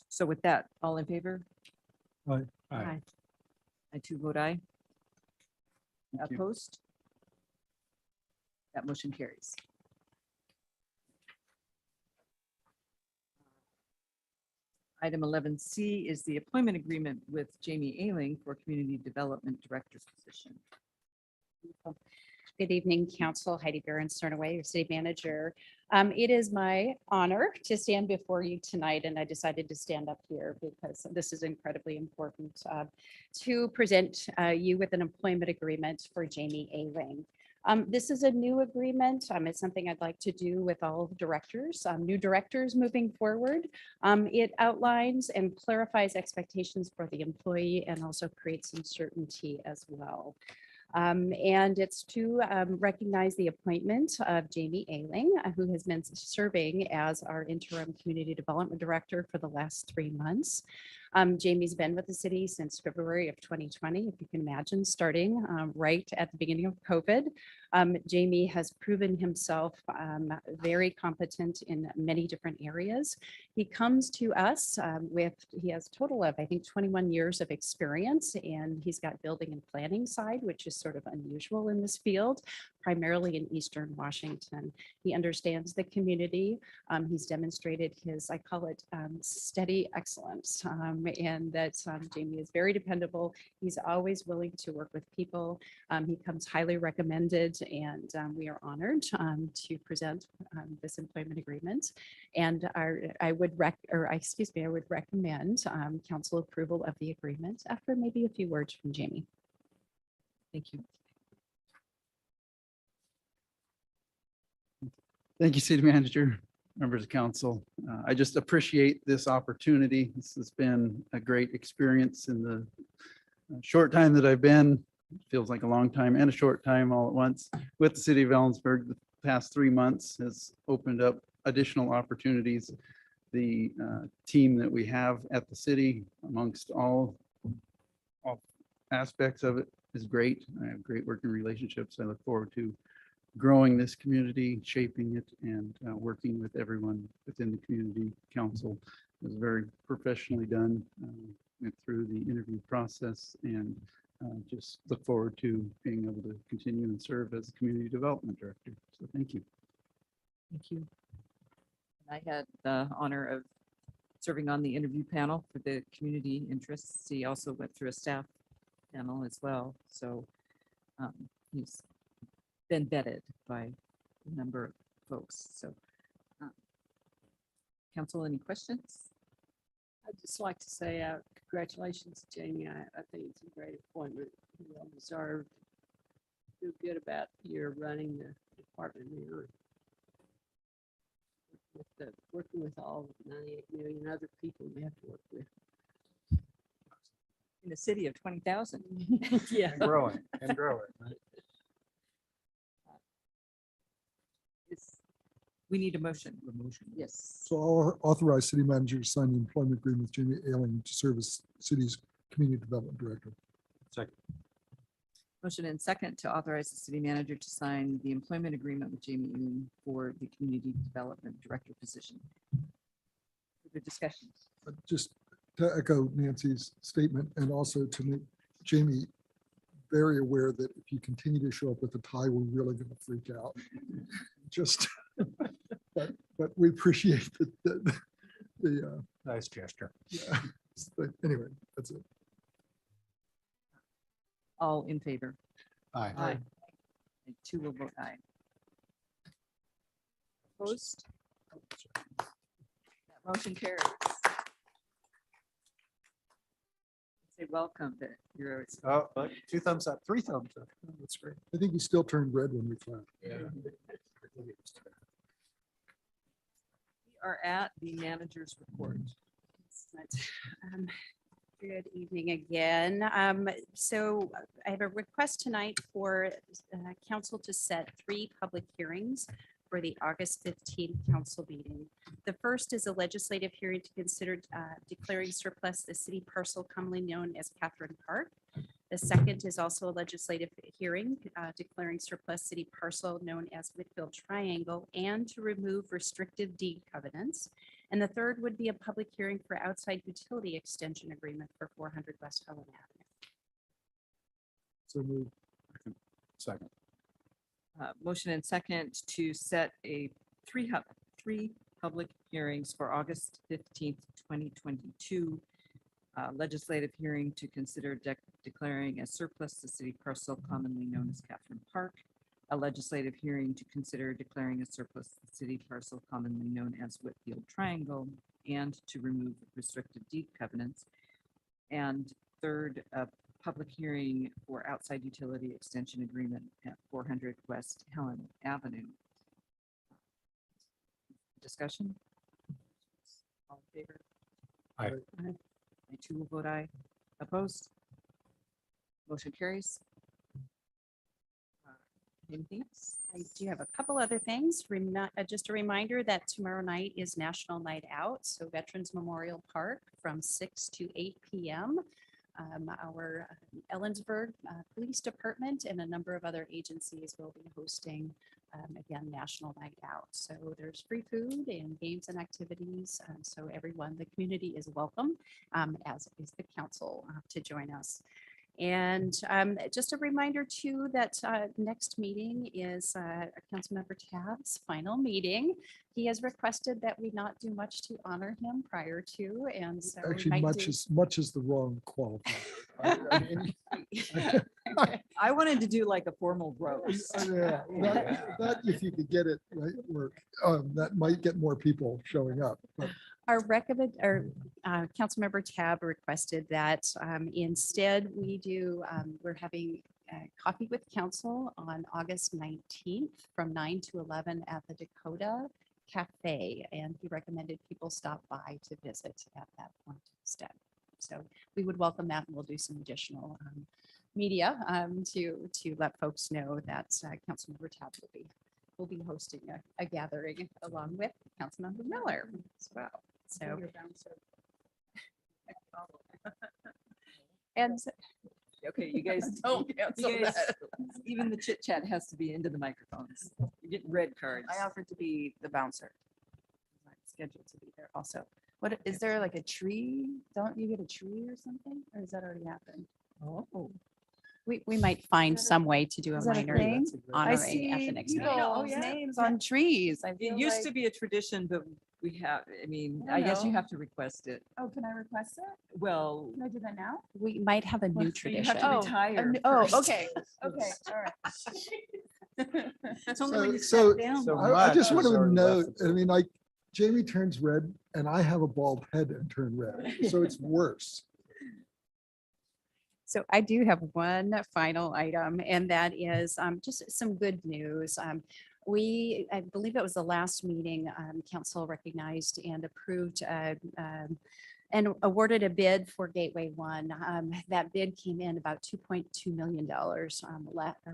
A: So with that, all in favor?
C: Aye.
D: Aye.
A: I too vote aye.
L: Thank you.
A: Opposed? That motion carries. Item 11C is the appointment agreement with Jamie Ailing for Community Development Director position.
G: Good evening, Council. Heidi Barron Cernaway, your city manager. It is my honor to stand before you tonight, and I decided to stand up here because this is incredibly important to present you with an employment agreement for Jamie Ailing. This is a new agreement. It's something I'd like to do with all directors, new directors moving forward. It outlines and clarifies expectations for the employee and also creates some certainty as well. And it's to recognize the appointment of Jamie Ailing, who has been serving as our interim community development director for the last 3 months. Jamie's been with the city since February of 2020, if you can imagine, starting right at the beginning of COVID. Jamie has proven himself very competent in many different areas. He comes to us he has a total of, I think, 21 years of experience, and he's got building and planning side, which is sort of unusual in this field, primarily in Eastern Washington. He understands the community. He's demonstrated his, I call it steady excellence, and that Jamie is very dependable. He's always willing to work with people. He comes highly recommended, and we are honored to present this employment agreement. And I would recommend council approval of the agreement after maybe a few words from Jamie.
A: Thank you.
L: Thank you, City Manager, members of council. I just appreciate this opportunity. This has been a great experience in the short time that I've been. It feels like a long time and a short time all at once with the city of Ellensburg. The past 3 months has opened up additional opportunities. The team that we have at the city, amongst all aspects of it, is great. I have great working relationships. I look forward to growing this community, shaping it, and working with everyone within the community. Council was very professionally done, went through the interview process, and just look forward to being able to continue and serve as community development director. So thank you.
A: Thank you. I had the honor of serving on the interview panel for the community interests. He also went through a staff panel as well. So he's been vetted by a number of folks. So council, any questions?
H: I'd just like to say congratulations, Jamie. I think it's a great appointment. Well deserved. Feel good about your running the department now. Working with all 98 million other people we have to work with.
A: In a city of 20,000.
H: Yeah.
D: And growing, right?
A: We need a motion. Yes.
C: So I'll authorize city manager to sign the employment agreement with Jamie Ailing to serve as city's community development director.
D: Second.
A: Motion and second to authorize the city manager to sign the employment agreement with Jamie Ailing for the community development director position. Further discussion.
C: But just to echo Nancy's statement and also to make Jamie very aware that if you continue to show up with a tie, we're really going to freak out. Just, but we appreciate the
D: Nice gesture.
C: yeah. But anyway, that's it.
A: All in favor?
D: Aye.
A: Aye. And 2 will vote aye. Opposed? That motion carries. Say welcome, but you're.
D: Oh, look, 2 thumbs up, 3 thumbs up. Oh, that's great.
C: I think we still turned red when we clapped.
A: We are at the manager's report.
G: Good evening again. So I have a request tonight for council to set 3 public hearings for the August 15th council meeting. The first is a legislative hearing to consider declaring surplus the city parcel commonly known as Catherine Park. The second is also a legislative hearing declaring surplus city parcel known as Whitfield Triangle and to remove restrictive deed covenants. And the third would be a public hearing for outside utility extension agreement for 400 West Helen Avenue.
C: So moved.
D: Second.
A: Motion and second to set a three public hearings for August 15th, 2022. Legislative hearing to consider declaring a surplus the city parcel commonly known as Catherine Park. a legislative hearing to consider declaring a surplus city parcel commonly known as Whitfield Triangle and to remove restricted deed covenants. And third, a public hearing for outside utility extension agreement at 400 West Helen Avenue. Discussion? All in favor?
D: Aye.
A: I too will vote aye. Opposed? Motion carries. Anything else?
G: I do have a couple other things. Just a reminder that tomorrow night is National Night Out, so Veterans Memorial Park from 6 to 8 p.m. Our Ellensburg Police Department and a number of other agencies will be hosting, again, National Night Out. So there's free food and games and activities. So everyone, the community is welcome, as is the council, to join us. And just a reminder too, that next meeting is Councilmember Tabb's final meeting. He has requested that we not do much to honor him prior to, and so. we
C: Actually,
G: might
C: much is the wrong qualifier. I mean,
A: I wanted to do like a formal roast.
C: yeah, that if you could get it right work, that might get more people showing up. But
G: Councilmember Tabb requested that instead we do, we're having coffee with council on August 19th from 9 to 11 at the Dakota Cafe. And he recommended people stop by to visit at that point instead. So we would welcome that, and we'll do some additional media to let folks know that Councilmember Tabb will be hosting a gathering along with Councilmember Miller as well. So. And
A: Okay, you guys,
B: Don't
A: you
B: cancel
A: guys-
B: that.
A: even the chit chat has to be into the microphones. You're getting red cards.
F: I offered to be the bouncer. I'm scheduled to be there also. What, is there like a tree? Don't you get a tree or something? Or has that already happened?
A: Oh,
G: we might find some way to do a
F: Is that a
G: minor
F: thing?
G: honoring
F: I
G: at
F: see
G: the next meeting.
F: people's
A: yeah.
F: names on trees. I
A: it
F: feel
A: used
F: like-
A: to be a tradition, but we have, I mean,
F: I
A: I
F: don't
A: guess you
F: know.
A: have to request it.
F: Oh, can I request it?
A: Well,
F: Can I do that now?
G: We might have a new
A: you have
G: tradition.
A: to
F: Oh,
A: retire.
F: Oh,
A: first.
F: okay, okay, all right.
A: It's only when you
C: So-
A: step down.
L: so
A: Bob.
C: I just
L: Much
C: want
L: has
C: to
L: already left
C: note,
L: the
C: I mean, like Jamie turns red and I have a bald head and turn red, so it's worse.
G: So I do have one final item, and that is just some good news. I believe it was the last meeting, council recognized and approved and awarded a bid for Gateway One. That bid came in about $2.2 million, or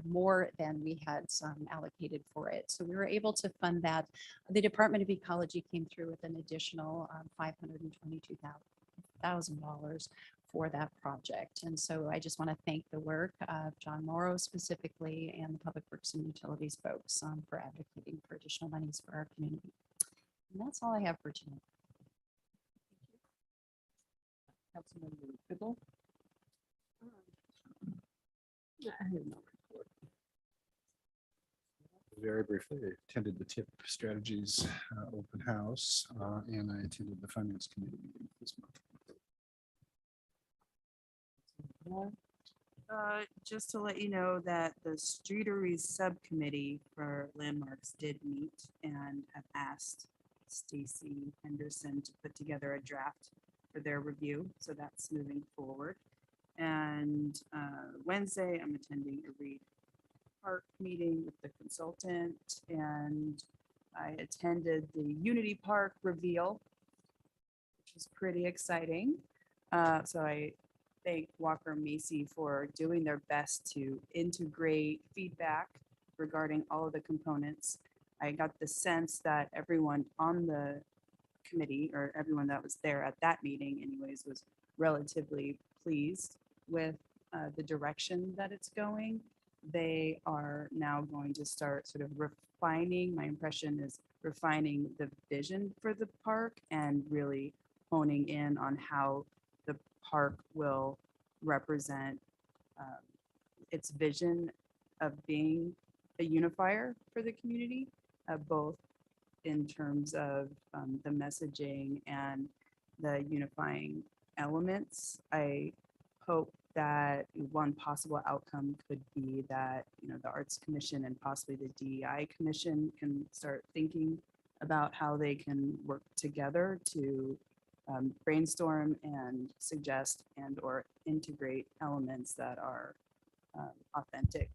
G: more than we had allocated for it. So we were able to fund that. The Department of Ecology came through with an additional $522,000 for that project. And so I just want to thank the work of John Morrow specifically and the Public Works and Utilities folks for advocating for additional monies for our community. And that's all I have for tonight.
A: Councilmember Bibble.
H: I have no report.
D: Very briefly, I attended the TIP Strategies open house, and I attended the Finance Committee meeting this month.
F: Just to let you know that the Streeteries Subcommittee for Landmarks did meet and have asked Stacy Henderson to put together a draft for their review. So that's moving forward. And Wednesday, I'm attending a Reed Park meeting with the consultant, and I attended the Unity Park reveal, which was pretty exciting. So I thank Walker Macy for doing their best to integrate feedback regarding all of the components. I got the sense that everyone on the committee, or everyone that was there at that meeting anyways, was relatively pleased with the direction that it's going. They are now going to start sort of refining, my impression is refining the vision for the park and really honing in on how the park will represent its vision of being a unifier for the community, both in terms of the messaging and the unifying elements. I hope that one possible outcome could be that, the Arts Commission and possibly the DEI Commission can start thinking about how they can work together to brainstorm and suggest and or integrate elements that are authentic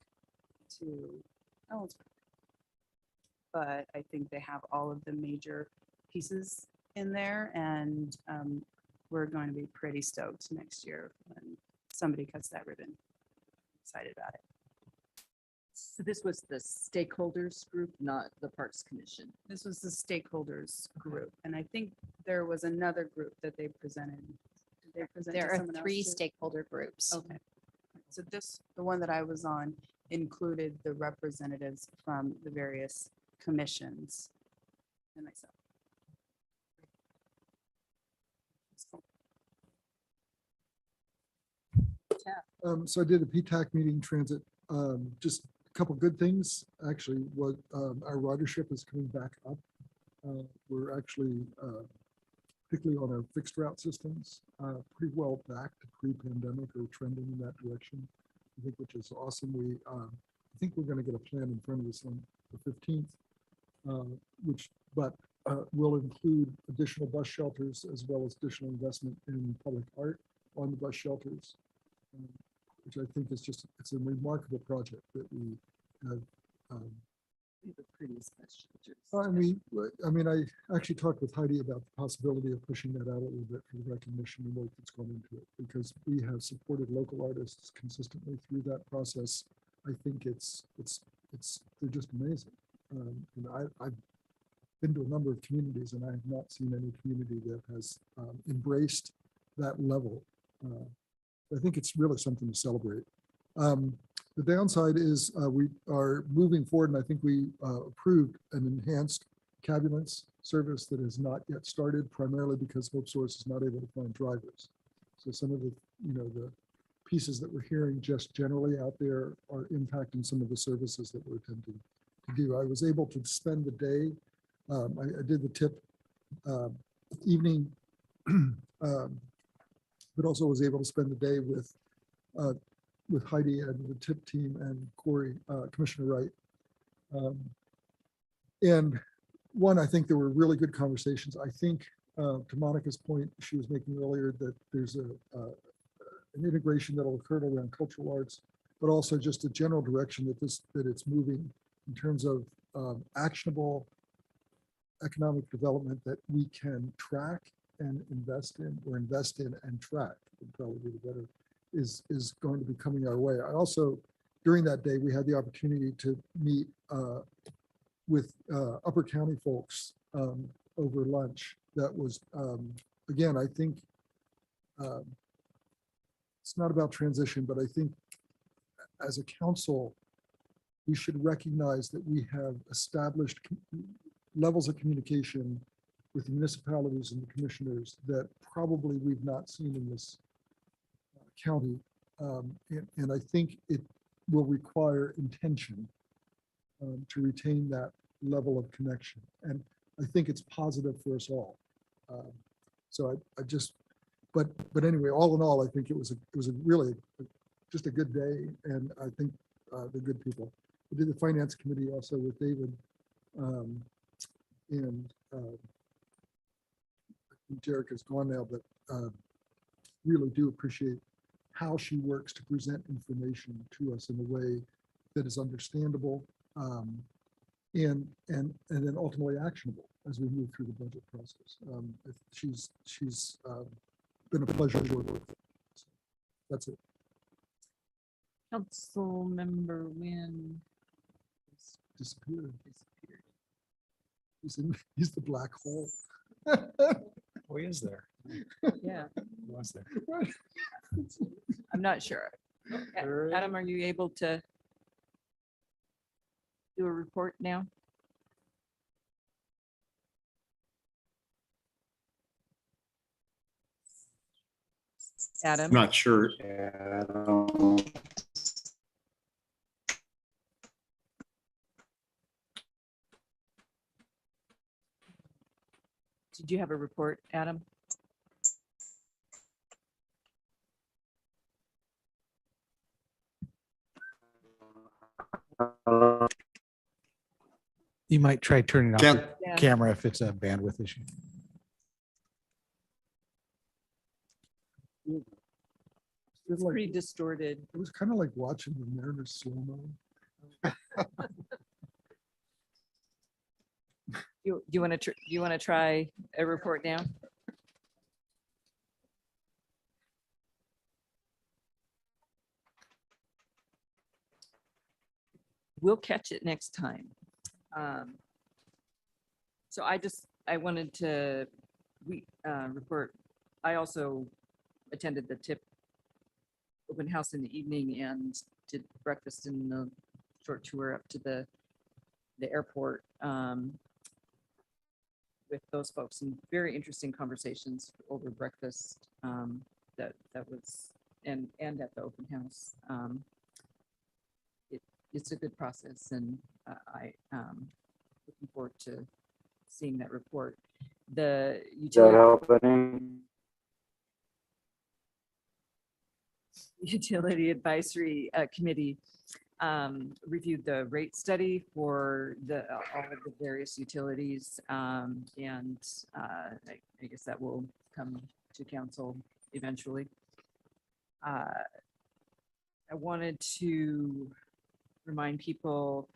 F: to Ellensburg. But I think they have all of the major pieces in there, and we're going to be pretty stoked next year when somebody cuts that ribbon. Excited about it.
A: So this was the stakeholders group, not the Parks Commission.
F: This was the stakeholders group, and I think there was another group that they presented. Did they present to
G: There are
F: someone else
G: 3
F: too?
G: stakeholder groups.
F: Okay. So the one that I was on included the representatives from the various commissions and myself.
C: So I did a PTAC meeting transit, just a couple good things. Actually, what, our ridership is coming back up. We're actually, particularly on our fixed route systems, pretty well back to pre-pandemic or trending in that direction. I think, which is awesome. I think we're going to get a plan in front of us on the 15th, which, but will include additional bus shelters as well as additional investment in public art on the bus shelters, which I think is just, it's a remarkable project that we have.
A: We have the prettiest bus shelters.
C: I mean, I actually talked with Heidi about the possibility of pushing that out a little bit for the recognition and work that's gone into it, because we have supported local artists consistently through that process. I think they're just amazing. And I've been to a number of communities, and I have not seen any community that has embraced that level. I think it's really something to celebrate. The downside is we are moving forward, and I think we approved an enhanced cabulance service that has not yet started, primarily because Hope Source is not able to find drivers. So some of the, the pieces that we're hearing just generally out there are impacting some of the services that we're attempting to do. I was able to spend the day, I did the tip evening, but also was able to spend the day with Heidi and the TIP team and Corey, Commissioner Wright. And one, I think there were really good conversations. I think to Monica's point, she was making earlier, that there's an integration that will occur around cultural arts, but also just a general direction that it's moving in terms of actionable economic development that we can track and invest in, or invest in and track would probably be the better, is going to be coming our way. I also, during that day, we had the opportunity to meet with Upper County folks over lunch. That was, again, I think it's not about transition, but I think as a council, we should recognize that we have established levels of communication with the municipalities and the commissioners that probably we've not seen in this county. And I think it will require intention to retain that level of connection. And I think it's positive for us all. So I just, but anyway, all in all, I think it was a really just a good day. And I think they're good people. I did the finance committee also with David and Jerica's gone now, but really do appreciate how she works to present information to us in a way that is understandable and then ultimately actionable as we move through the budget process. She's been a pleasure to work with. So that's it.
H: Council member Wynn.
C: Disappeared. He's the black hole.
D: Oh, he is there.
A: Yeah,
D: He was there.
A: I'm not sure. Adam, are you able to do a report now? Adam?
N: Not sure.
A: Did you have a report, Adam?
N: You might try turning off
K: Can't-
N: the
A: Yeah.
N: camera if it's a bandwidth issue.
C: It
A: It's
C: like-
A: pretty distorted.
C: it was kind of like watching the Mariners slow-mo.
A: You want to try a report now? We'll catch it next time. So I wanted to, report, I also attended the TIP open house in the evening and did breakfast in the short tour up to the airport. With those folks, and very interesting conversations over breakfast that was, and at the open house. It's a good process, and I looking forward to seeing that report. The Utility Advisory Committee reviewed the rate study for all of the various utilities. And I guess that will come to council eventually. I wanted to remind people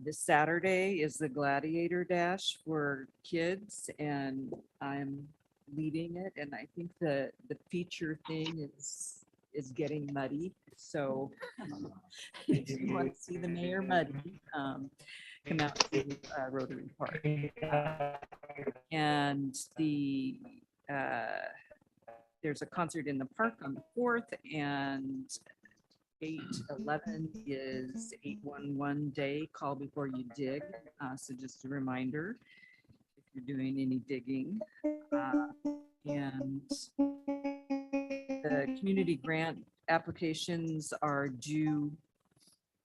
A: this Saturday is the Gladiator Dash for kids, and I'm leading it. And I think the feature thing is getting muddy. So if you want to see the mayor muddy, come out to Rotary Park. And there's a concert in the park on the 4th, and 8/11 is 811 day, call before you dig. So just a reminder, if you're doing any digging. And the community grant applications are due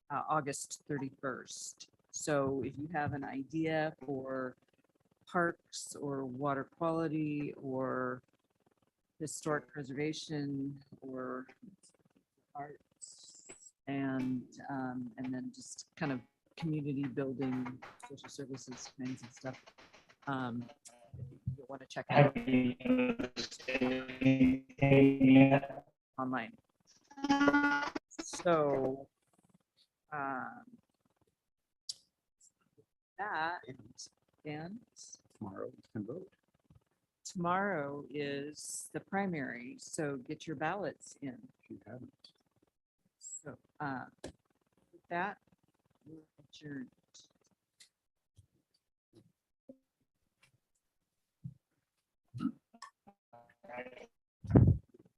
A: August 31st. So if you have an idea for parks or water quality or historic preservation or arts and then just kind of community building, social services kinds of stuff. You'll want to check out online. So that and
D: Tomorrow we can vote.
A: tomorrow is the primary, so get your ballots in.
D: If you haven't.
A: So with that, we're adjourned.